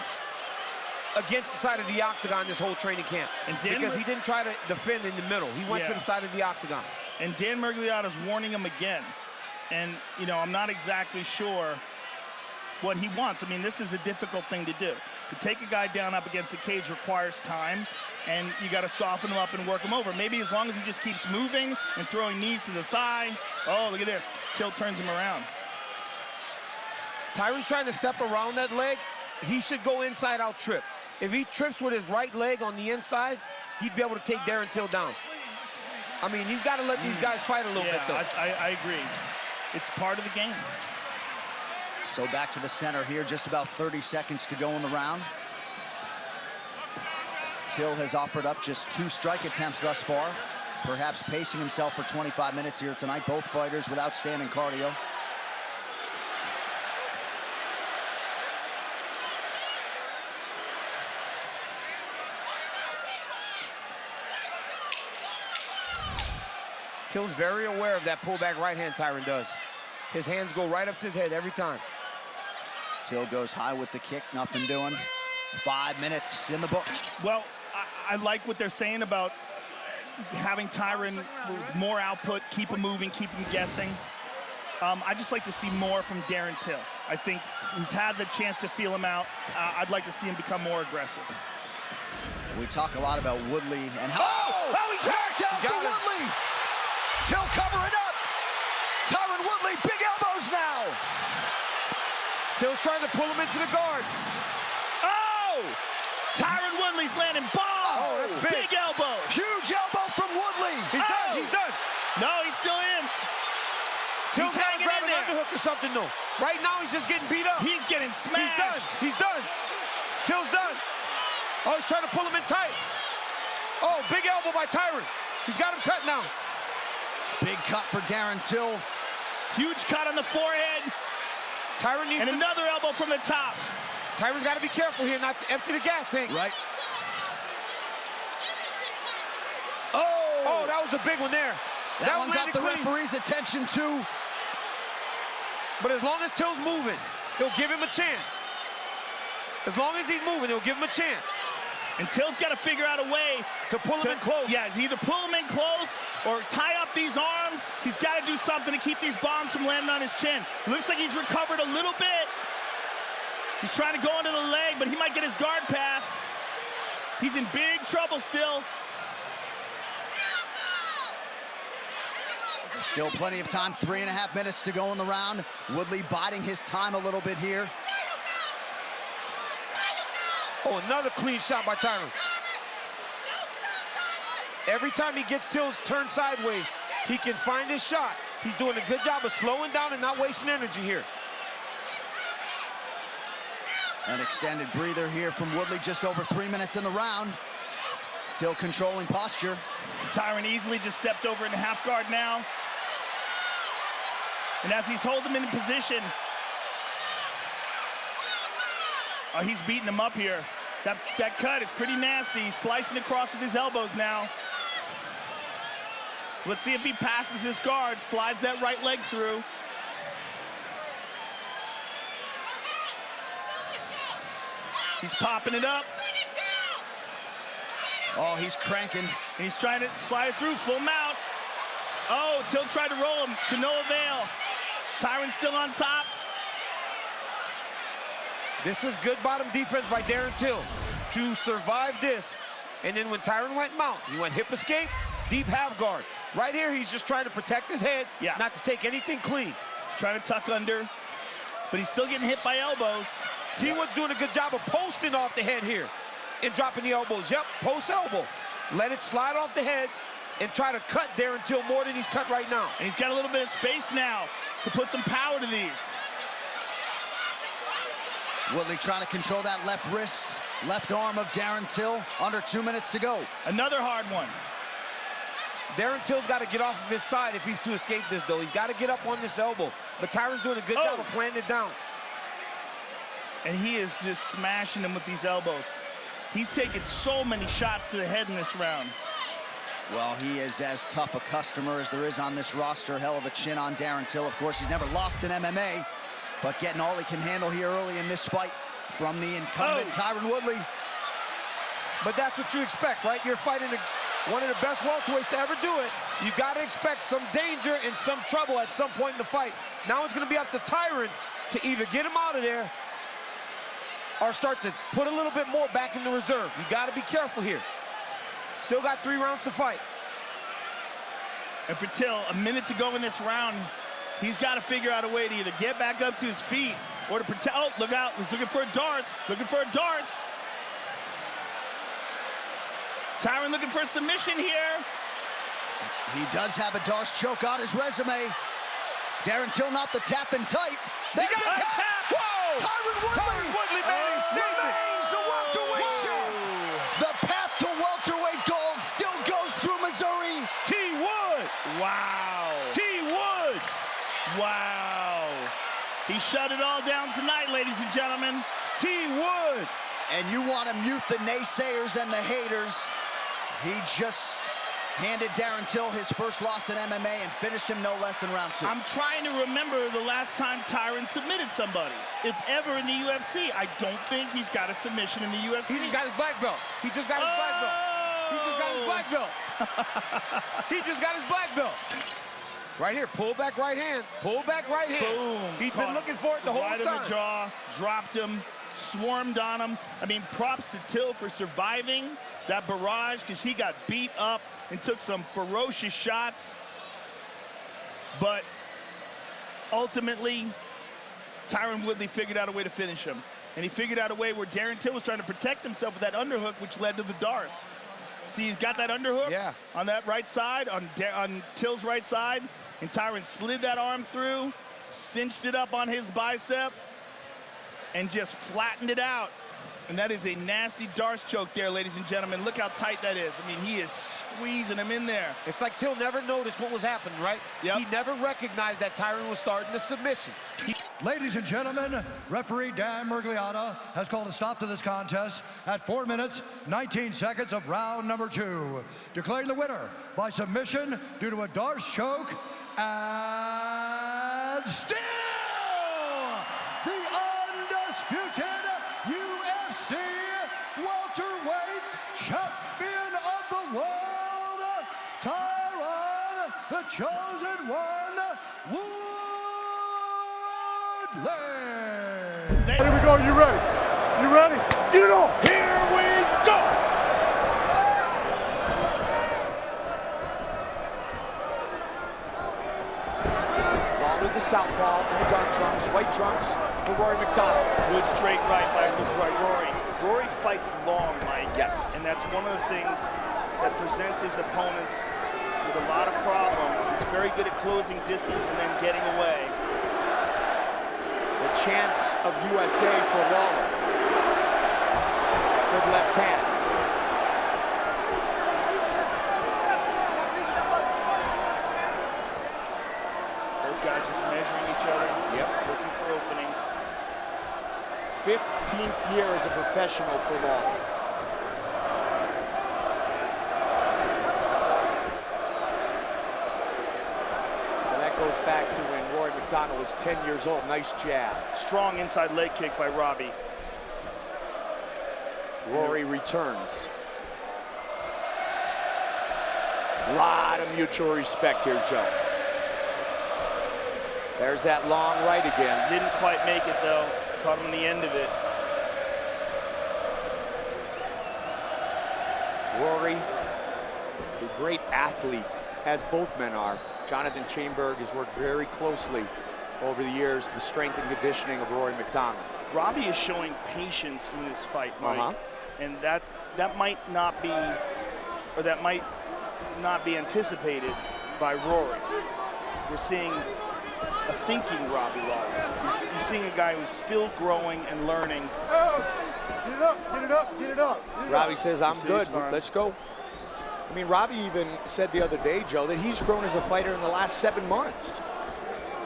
against the side of the octagon this whole training camp. And because he didn't try to defend in the middle. He went to the side of the octagon. And Dan Miragliotta's warning him again. And, you know, I'm not exactly sure what he wants. I mean, this is a difficult thing to do. To take a guy down up against the cage requires time, and you got to soften him up and work him over. Maybe as long as he just keeps moving and throwing knees to the thigh. Oh, look at this. Till turns him around. Tyron's trying to step around that leg. He should go inside out trip. If he trips with his right leg on the inside, he'd be able to take Darren Till down. I mean, he's got to let these guys fight a little bit, though. I agree. It's part of the game. So back to the center here, just about 30 seconds to go in the round. Till has offered up just 2 strike attempts thus far, perhaps pacing himself for 25 minutes here tonight. Both fighters with outstanding cardio. Till's very aware of that pullback right hand Tyron does. His hands go right up to his head every time. Till goes high with the kick, nothing doing. 5 minutes in the books. Well, I like what they're saying about having Tyron with more output, keep him moving, keep him guessing. I just like to see more from Darren Till. I think he's had the chance to feel him out. I'd like to see him become more aggressive. We talk a lot about Woodley and how... Oh, he's knocked out for Woodley! Till covering up! Tyron Woodley, big elbows now! Till's trying to pull him into the guard. Oh! Tyron Woodley's landing bombs! Oh, that's big. Elbows! Huge elbow from Woodley! He's done, he's done! No, he's still in. Till's got to grab an underhook or something, though. Right now, he's just getting beat up. He's getting smashed. He's done, he's done. Till's done. Oh, he's trying to pull him in tight. Oh, big elbow by Tyron. He's got him cut now. Big cut for Darren Till. Huge cut on the forehead. Tyron needs and another elbow from the top. Tyron's got to be careful here not to empty the gas tank. Right. Oh, that was a big one there. That one got the referee's attention too. But as long as Till's moving, they'll give him a chance. As long as he's moving, they'll give him a chance. And Till's got to figure out a way to pull him in close. Yeah, it's either pull him in close or tie up these arms. He's got to do something to keep these bombs from landing on his chin. Looks like he's recovered a little bit. He's trying to go into the leg, but he might get his guard passed. He's in big trouble still. Still plenty of time, 3.5 minutes to go in the round. Woodley biding his time a little bit here. Oh, another clean shot by Tyron. Every time he gets Till's turned sideways, he can find his shot. He's doing a good job of slowing down and not wasting energy here. An extended breather here from Woodley, just over 3 minutes in the round. Till controlling posture. Tyron easily just stepped over into half guard now. And as he's holding him in position, he's beating him up here. That cut is pretty nasty. He's slicing across with his elbows now. Let's see if he passes this guard, slides that right leg through. He's popping it up. Oh, he's cranking. And he's trying to slide it through, full mount. Oh, Till tried to roll him to no avail. Tyron's still on top. This is good bottom defense by Darren Till to survive this. And then when Tyron went mount, he went hip escape, deep half guard. Right here, he's just trying to protect his head, not to take anything clean. Trying to tuck under, but he's still getting hit by elbows. T-Wood's doing a good job of posting off the head here and dropping the elbows. Yep, post elbow. Let it slide off the head and try to cut Darren Till more than he's cut right now. And he's got a little bit of space now to put some power to these. Woodley trying to control that left wrist, left arm of Darren Till. Under 2 minutes to go. Another hard one. Darren Till's got to get off of his side if he's to escape this, though. He's got to get up on this elbow. But Tyron's doing a good job of planting it down. And he is just smashing him with these elbows. He's taken so many shots to the head in this round. Well, he is as tough a customer as there is on this roster. Hell of a chin on Darren Till. Of course, he's never lost in MMA, but getting all he can handle here early in this fight. from the incumbent Tyron Woodley. But that's what you expect, right? You're fighting one of the best welterweights to ever do it. You got to expect some danger and some trouble at some point in the fight. Now it's going to be up to Tyron to either get him out of there or start to put a little bit more back in the reserve. You got to be careful here. Still got 3 rounds to fight. And for Till, a minute to go in this round, he's got to figure out a way to either get back up to his feet or to protect. Oh, look out. He's looking for a darts. Looking for a darts. Tyron looking for a submission here. He does have a Darce choke on his resume. Darren Till not the tap and tight. There's the tap. Whoa! Tyron Woodley remains the welterweight champ. The path to welterweight gold still goes through Missouri. T. Wood. Wow. T. Wood. Wow. He shut it all down tonight, ladies and gentlemen. T. Wood. And you want to mute the naysayers and the haters. He just handed Darren Till his first loss in MMA and finished him no less in round 2. I'm trying to remember the last time Tyron submitted somebody. If ever in the UFC, I don't think he's got a submission in the UFC. He just got his black belt. He just got his black belt. He just got his black belt. He just got his black belt. Right here, pull back right hand. Pull back right hand. Boom. He's been looking for it the whole right time. in the jaw, dropped him, swarmed on him. I mean, props to Till for surviving that barrage because he got beat up and took some ferocious shots. But ultimately, Tyron Woodley figured out a way to finish him. And he figured out a way where Darren Till was trying to protect himself with that underhook, which led to the Darce. See, he's got that underhook on that right side, on Till's right side, and Tyron slid that arm through, cinched it up on his bicep, and just flattened it out. And that is a nasty Darce choke there, ladies and gentlemen. Look how tight that is. I mean, he is squeezing him in there. It's like Till never noticed what was happening, right? Yep. He never recognized that Tyron was starting the submission. Ladies and gentlemen, referee Dan Murgliata has called a stop to this contest at 4 minutes, 19 seconds of round number 2. Declaring the winner by submission due to a Darce choke, and still the undisputed UFC welterweight champion of the world, Tyron, the chosen one, Woodley. Here we go. You ready? You ready? Get it on. Here we go! Ball with the southpaw, in the dark trunks, white trunks for Rory McDonald. Good straight right by Rory. Rory fights long, Mike. Yes. And that's one of the things that presents his opponents with a lot of problems. He's very good at closing distance and then getting away. The chance of USA for Lawler. Good left hand. Both guys just measuring each other. Yep. Looking for openings. 15th year as a professional for Lawler. So that goes back to when Rory McDonald was 10 years old. Nice jab. Strong inside leg kick by Robbie. Rory returns. A lot of mutual respect here, Joe. There's that long right again. Didn't quite make it, though. Caught him on the end of it. Rory, a great athlete, as both men are. Jonathan Chainberg has worked very closely over the years, the strength and conditioning of Rory McDonald. Robbie is showing patience in this fight, Mike. And that might not be, or that might not be anticipated by Rory. We're seeing a thinking Robbie Lawler. You're seeing a guy who's still growing and learning. Get it up, get it up, get it up. Robbie says, I'm good, let's go. I mean, Robbie even said the other day, Joe, that he's grown as a fighter in the last 7 months.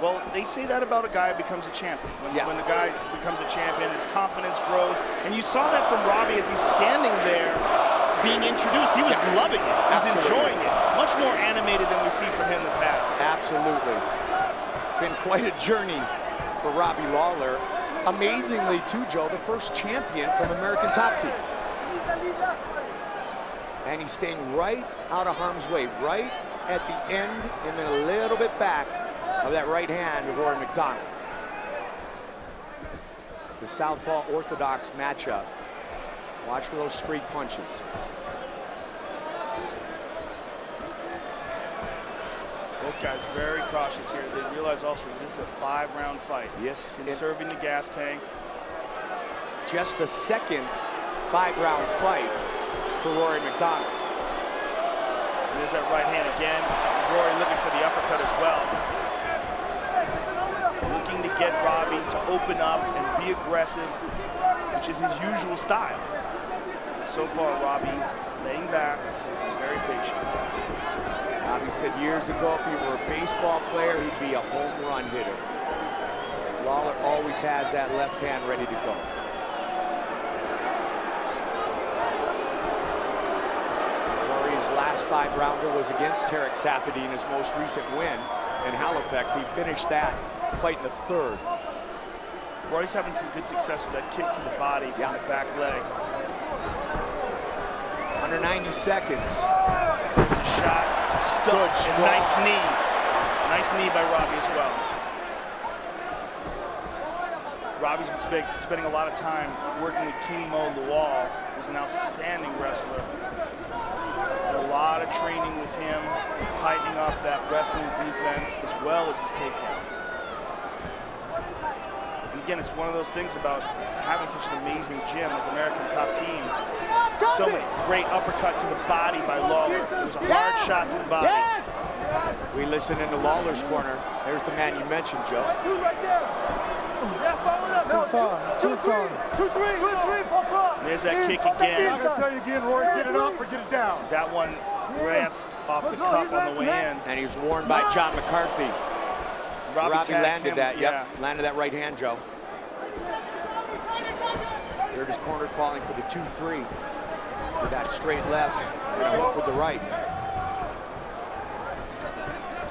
Well, they say that about a guy who becomes a champion. When the guy becomes a champion, his confidence grows. And you saw that from Robbie as he's standing there being introduced. He was loving it. He was enjoying it. Much more animated than we've seen from him in the past. Absolutely. It's been quite a journey for Robbie Lawler. amazingly, too, Joe, the first champion from American Top Team. And he's staying right out of harm's way, right at the end and then a little bit back of that right hand of Rory McDonald. The southpaw orthodox matchup. Watch for those straight punches. Both guys very cautious here. They realize also this is a 5-round fight. Yes. Conserving the gas tank. Just the second 5-round fight for Rory McDonald. And there's that right hand again. Rory looking for the uppercut as well. Looking to get Robbie to open up and be aggressive, which is his usual style. So far, Robbie laying back, very patient. Robbie said years ago if he were a baseball player, he'd be a home run hitter. Lawler always has that left hand ready to go. Rory's last 5-rounder was against Tarek Safadine, his most recent win in Halifax. He finished that fight in the 3rd. Rory's having some good success with that kick to the body from the back leg. Under 90 seconds. There's a shot. Stuffed. And nice knee. Nice knee by Robbie as well. Robbie's been spending a lot of time working with King Mo Lawal, who's an outstanding wrestler. A lot of training with him, tightening up that wrestling defense as well as his takedowns. And again, it's one of those things about having such an amazing gym with American Top Team. So many great uppercut to the body by Lawler. It was a hard shot to the body. We listen into Lawler's corner. There's the man you mentioned, Joe. Too far. 2, 3, 4. There's that kick again. I'm gonna tell you again, Rory, get it up or get it down. That one glanced off the cup on the way in. And he was warned by John McCarthy. Robbie landed that, landed that right hand, Joe. Heard his corner calling for the 2-3. For that straight left and a hook with the right.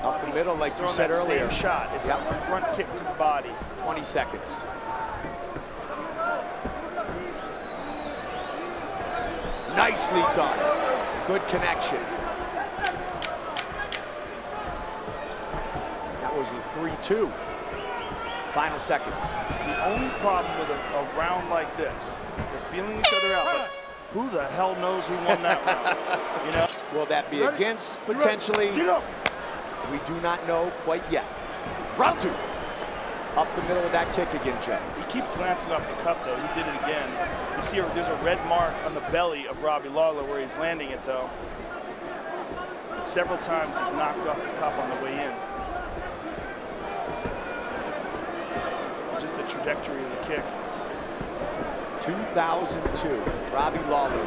Up the middle, like you said earlier. Same shot. It's a front kick to the body. 20 seconds. Nicely done. Good connection. That was the 3-2. Final seconds. The only problem with a round like this, they're feeling each other out, but who the hell knows who won that round? You know? Will that be against, potentially? We do not know quite yet. Round 2. Up the middle of that kick again, Joe. He keeps glancing off the cup, though. He did it again. You see there's a red mark on the belly of Robbie Lawler where he's landing it, though. Several times he's knocked off the cup on the way in. Just the trajectory of the kick. 2002, Robbie Lawler,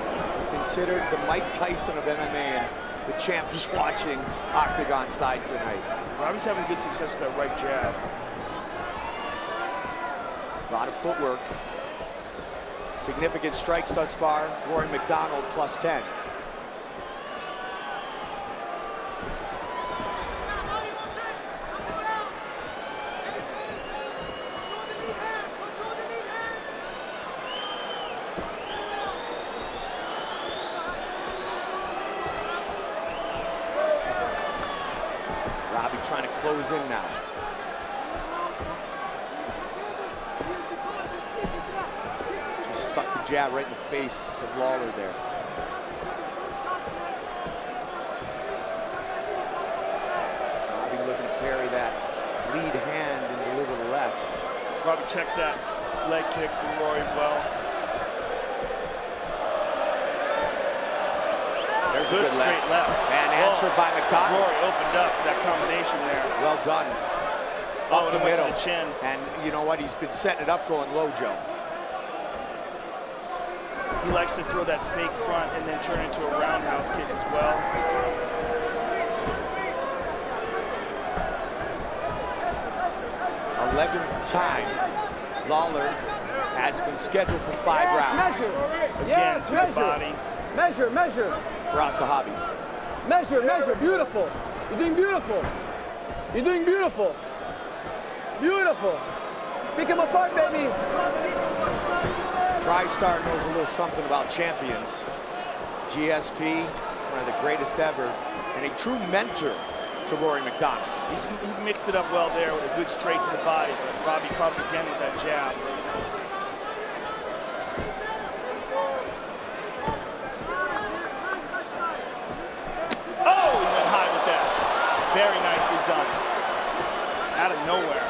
considered the Mike Tyson of MMA, and the champ is watching octagon side tonight. Robbie's having good success with that right jab. A lot of footwork. Significant strikes thus far. Rory McDonald +10. Robbie trying to close in now. Just stuck the jab right in the face of Lawler there. Robbie looking to parry that lead hand and deliver the left. Robbie checked that leg kick from Rory well. There's good a good straight left. And answered by McDonald. Rory opened up that combination there. Well done. Up the middle. To the chin. And you know what? He's been setting it up going low, Joe. He likes to throw that fake front and then turn into a roundhouse kick as well. th time Lawler has been scheduled for 5 rounds. Again, to the body. Measure. For Asahabi. Measure. Beautiful. You're doing beautiful. Beautiful. Pick him apart, baby. TriStar knows a little something about champions. GSP, one of the greatest ever, and a true mentor to Rory McDonald. He mixed it up well there with a good straight to the body, but Robbie caught him again with that jab. Oh, he went high with that. Very nicely done. Out of nowhere.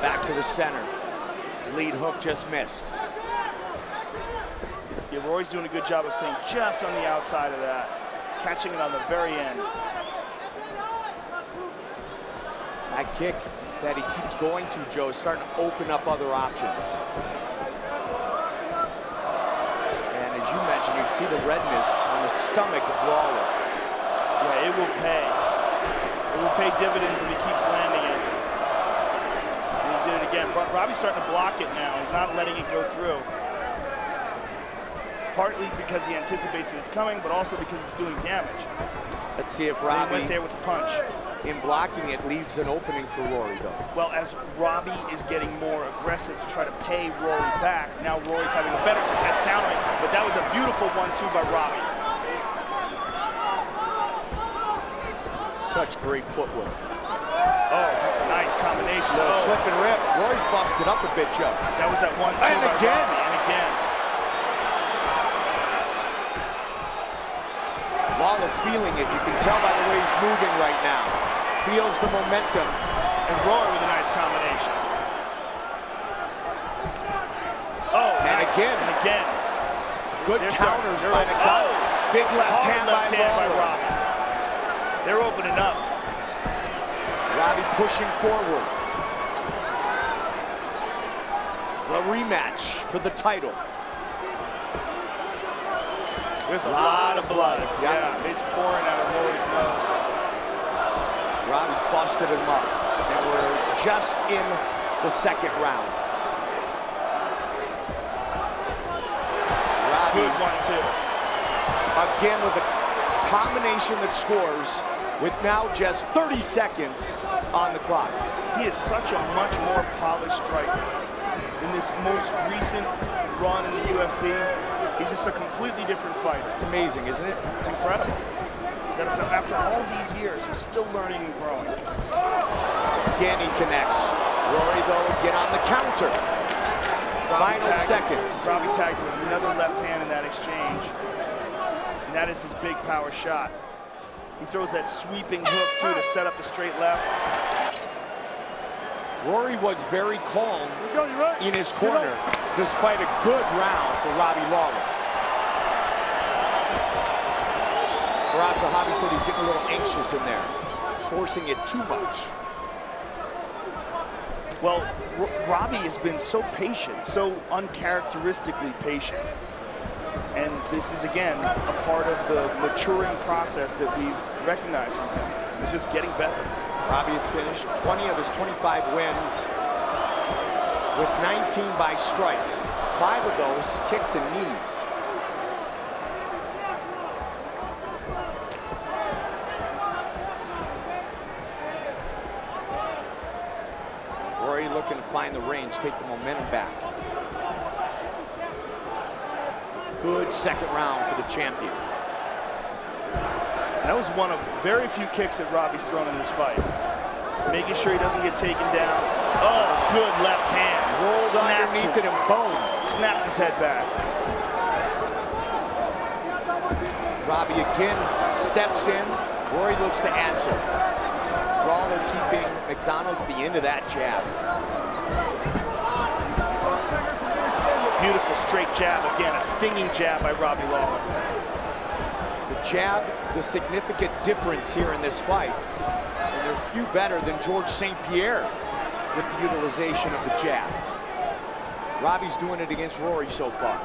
Back to the center. Lead hook just missed. Yeah, Rory's doing a good job of staying just on the outside of that, catching it on the very end. That kick that he keeps going to, Joe, is starting to open up other options. And as you mentioned, you can see the redness on the stomach of Lawler. Yeah, it will pay. It will pay dividends if he keeps landing it. And he did it again. Robbie's starting to block it now. He's not letting it go through. Partly because he anticipates that it's coming, but also because it's doing damage. Let's see if Robbie went there with the punch. In blocking it leaves an opening for Rory, though. Well, as Robbie is getting more aggressive to try to pay Rory back, now Rory's having a better success countering, but that was a beautiful 1-2 by Robbie. Such great footwork. Oh, nice combination. Little slip and rip. Rory's busted up a bit, Joe. That was that 1-2 and by again. Robbie, and again. Lawler feeling it. You can tell by the way he's moving right now. Feels the momentum. And Rory with a nice combination. Oh, and nice. again. And again. Good counters by McDonald. Big left hand by Lawler. They're opening up. Robbie pushing forward. The rematch for the title. There's a lot of blood. Yeah, it's pouring out of Rory's nose. Robbie's busted him up. And we're just in the second round. Robbie, good 1-2. Again with a combination that scores with now just 30 seconds on the clock. He is such a much more polished striker. In this most recent run in the UFC, he's just a completely different fighter. It's amazing, isn't it? It's incredible. That after all these years, he's still learning and growing. Again, he connects. Rory, though, again on the counter. Final seconds. Robbie tagged with another left hand in that exchange. And that is his big power shot. He throws that sweeping hook, too, to set up the straight left. Rory was very calm in his corner, despite a good round for Robbie Lawler. Faraz Zahabi said he's getting a little anxious in there, forcing it too much. Well, Robbie has been so patient, so uncharacteristically patient. And this is, again, a part of the maturing process that we've recognized from him. He's just getting better. Robbie has finished 20 of his 25 wins with 19 by strikes. 5 of those kicks and knees. Rory looking to find the range, take the momentum back. Good second round for the champion. That was one of very few kicks that Robbie's thrown in this fight. Making sure he doesn't get taken down. Oh, good left hand. Rolled underneath it and boom. Snapped his head back. Robbie again steps in. Rory looks to answer. Lawler keeping McDonald at the end of that jab. Beautiful straight jab. Again, a stinging jab by Robbie Lawler. The jab, the significant difference here in this fight. And there are few better than Georges St-Pierre with the utilization of the jab. Robbie's doing it against Rory so far.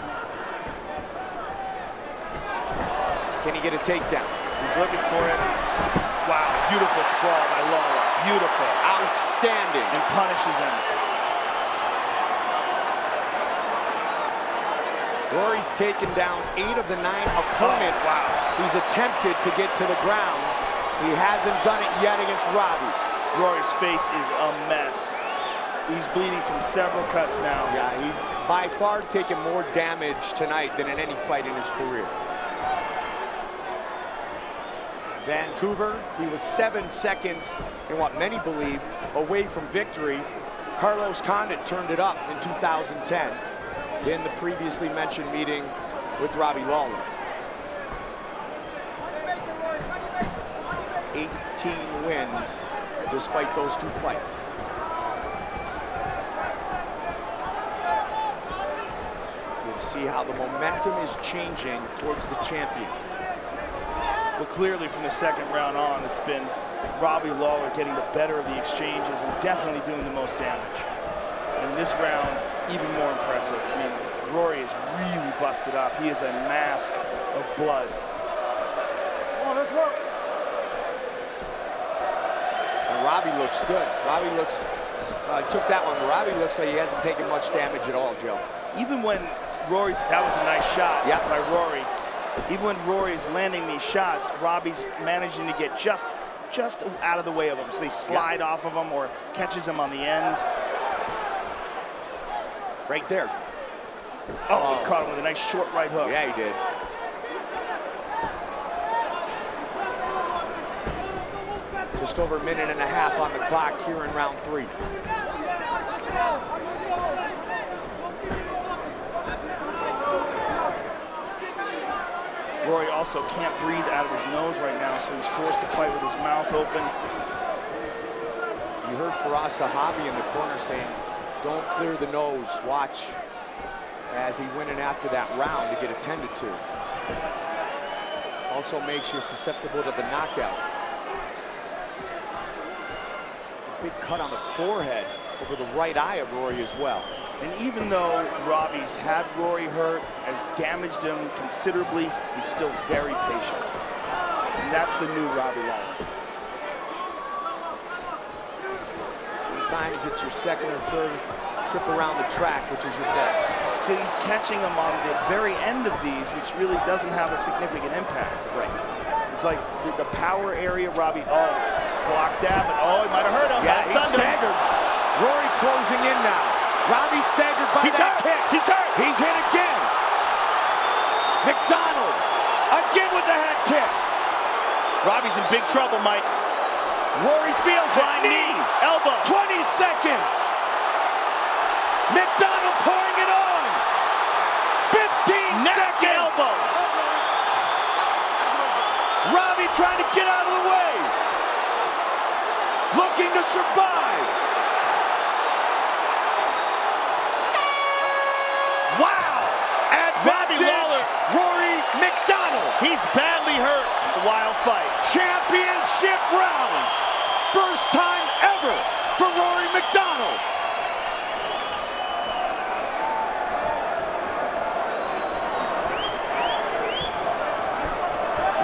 Can he get a takedown? He's looking for it. Wow, beautiful sprawl by Lawler. Beautiful. Outstanding. And punishes him. Rory's taken down 8 of the 9 opponents he's attempted to get to the ground. He hasn't done it yet against Robbie. Rory's face is a mess. He's bleeding from several cuts now. Yeah, he's by far taken more damage tonight than in any fight in his career. Vancouver, he was 7 seconds in what many believed away from victory. Carlos Condit turned it up in 2010 in the previously mentioned meeting with Robbie Lawler. 18 wins despite those 2 fights. You can see how the momentum is changing towards the champion. Well, clearly from the second round on, it's been Robbie Lawler getting the better of the exchanges and definitely doing the most damage. And this round, even more impressive. I mean, Rory is really busted up. He is a mask of blood. Come on, let's work. And Robbie looks good. Robbie looks, I took that one. Robbie looks like he hasn't taken much damage at all, Joe. Even when Rory's, that was a nice shot by Rory. Even when Rory's landing these shots, Robbie's managing to get just out of the way of them. So they slide off of him or catches him on the end. Right there. Oh, he caught him with a nice short right hook. Yeah, he did. Just over a minute and a half on the clock here in round 3. Rory also can't breathe out of his nose right now, so he's forced to fight with his mouth open. You heard Faraz Sahabi in the corner saying, don't clear the nose, watch as he went in after that round to get attended to. Also makes you susceptible to the knockout. A big cut on the forehead over the right eye of Rory as well. And even though Robbie's had Rory hurt, has damaged him considerably, he's still very patient. And that's the new Robbie Lawler. Sometimes it's your second or third trip around the track, which is your best. So he's catching him on the very end of these, which really doesn't have a significant impact. Right. It's like the power area, Robbie, blocked that, but he might have hurt him. Yeah, he's staggered. Rory closing in now. Robbie staggered by that kick. He's hurt. He's hit again. McDonald again with the head kick. Robbie's in big trouble, Mike. Rory feels it. Knee, elbow. 20 seconds. McDonald pouring it on. 15 seconds. Elbows. Robbie trying to get out of the way. Looking to survive. Wow! Advantage, Rory McDonald. He's badly hurt. It's a wild fight. Championship rounds. First time ever for Rory McDonald.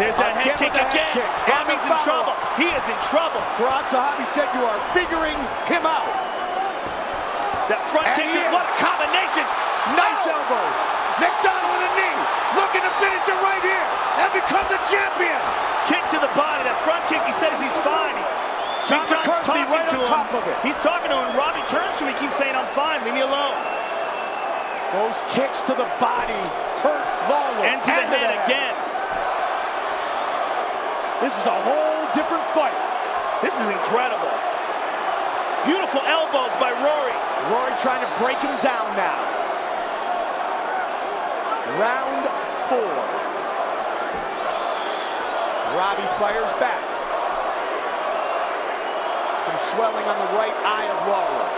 There's that head kick again. Robbie's in trouble. He is in trouble. Faraz Sahabi said you are figuring him out. That front kick, what a combination. Nice elbows. McDonald with a knee. Looking to finish it right here and become the champion. Kick to the body. That front kick, he says he's fine. John McCarthy right on top of it. He's talking to him. Robbie turns to him. He keeps saying, I'm fine. Leave me alone. Those kicks to the body hurt Lawler. And to the head again. This is a whole different fight. This is incredible. Beautiful elbows by Rory. Rory trying to break him down now. Round 4. Robbie fires back. Some swelling on the right eye of Lawler.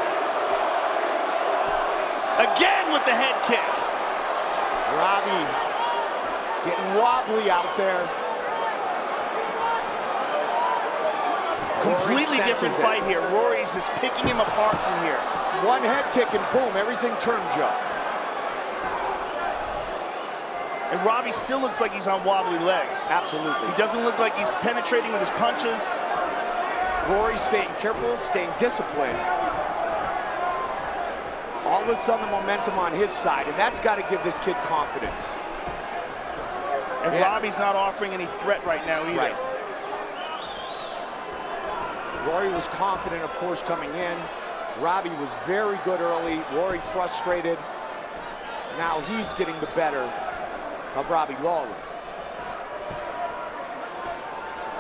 Again with the head kick. Robbie getting wobbly out there. Completely different fight here. Rory's just picking him apart from here. One head kick and boom, everything turned, Joe. And Robbie still looks like he's on wobbly legs. Absolutely. He doesn't look like he's penetrating with his punches. Rory staying careful, staying disciplined. All of a sudden the momentum on his side, and that's got to give this kid confidence. And Robbie's not offering any threat right now either. Right. Rory was confident, of course, coming in. Robbie was very good early. Rory frustrated. Now he's getting the better of Robbie Lawler.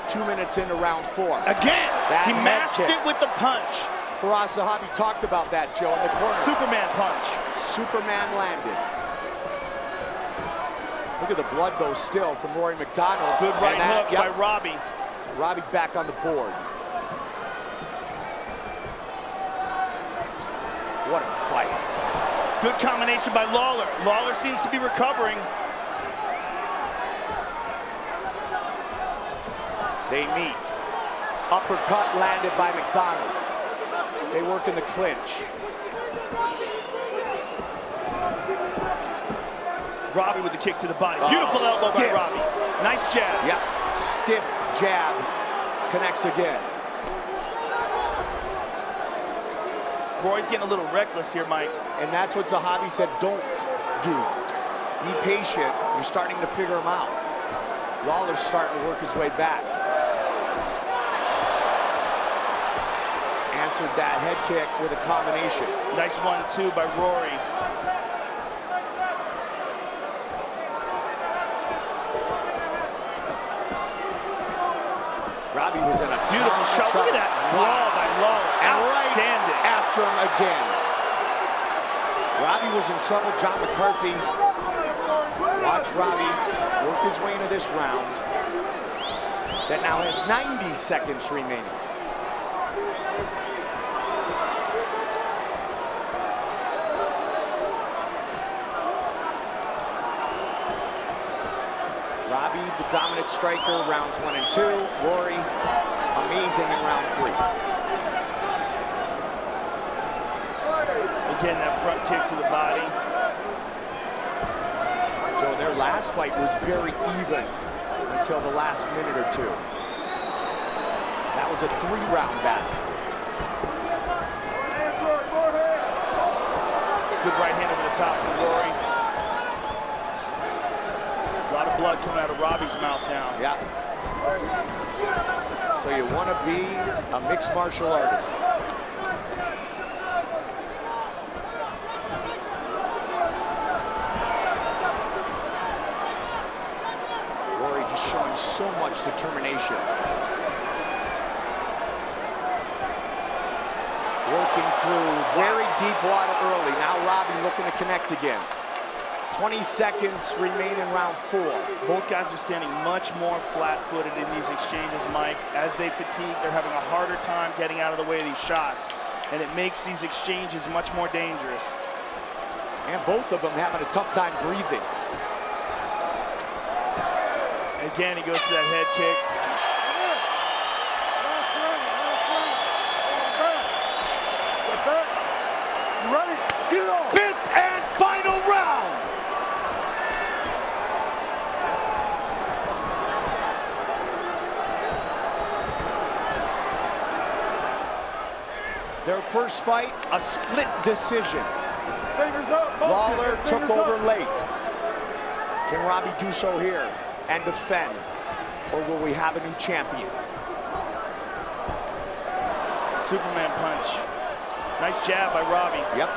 2 minutes into round 4. Again, he masked kick. it with the punch. Faraz Zahabi talked about that, Joe, in the corner. Superman punch. Superman landed. Look at the blood though still from Rory McDonald. Good right hook by Robbie. Robbie back on the board. What a fight. Good combination by Lawler. Lawler seems to be recovering. They meet. Uppercut landed by McDonald. They work in the clinch. Robbie with the kick to the body. Beautiful elbow by Robbie. Nice jab. Yep, stiff jab. Connects again. Roy's getting a little reckless here, Mike. And that's what Zahabi said, don't do. Be patient. You're starting to figure him out. Lawler's starting to work his way back. Answered that head kick with a combination. Nice 1-2 by Rory. Robbie was in a beautiful shot. Look at that sprawl by Lawler. And outstanding. Right after him again. Robbie was in trouble. John McCarthy. Watch Robbie work his way into this round. That now has 90 seconds remaining. Robbie, the dominant striker, rounds 1 and 2. Rory, amazing in round 3. Again, that front kick to the body. Joe, their last fight was very even until the last minute or 2. That was a 3-round battle. Good right hand over the top from Rory. A lot of blood coming out of Robbie's mouth now. Yeah. So you want to be a mixed martial artist. Rory just showing so much determination. Working through very deep water early. Now Robbie looking to connect again. 20 seconds remain in round 4. Both guys are standing much more flat-footed in these exchanges, Mike. As they fatigue, they're having a harder time getting out of the way of these shots, and it makes these exchanges much more dangerous. And both of them having a tough time breathing. Again, he goes to that head kick. You ready? Get it on! 5th and final round! Their first fight, a split decision. Fingers up. Lawler took over late. Can Robbie do so here and defend? Or will we have a new champion? Superman punch. Nice jab by Robbie. Yep.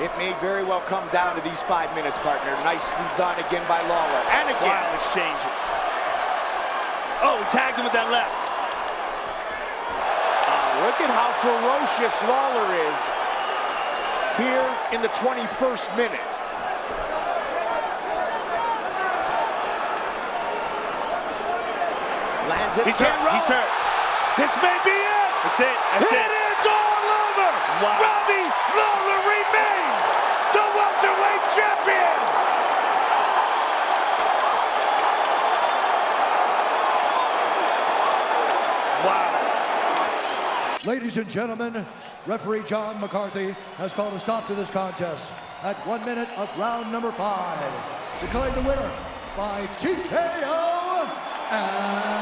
It may very well come down to these 5 minutes, partner. Nicely done again by Lawler. And again. Wild exchanges. Oh, he tagged him with that left. Look at how ferocious Lawler is here in the 21st minute. Lands it. He's hurt. He's hurt. This may be it. That's it. That's it. It is all over. Wow. Robbie Lawler remains the welterweight champion. Wow. Ladies and gentlemen, referee John McCarthy has called a stop to this contest at 1 minute of round number 5. Declaring the winner by TKO and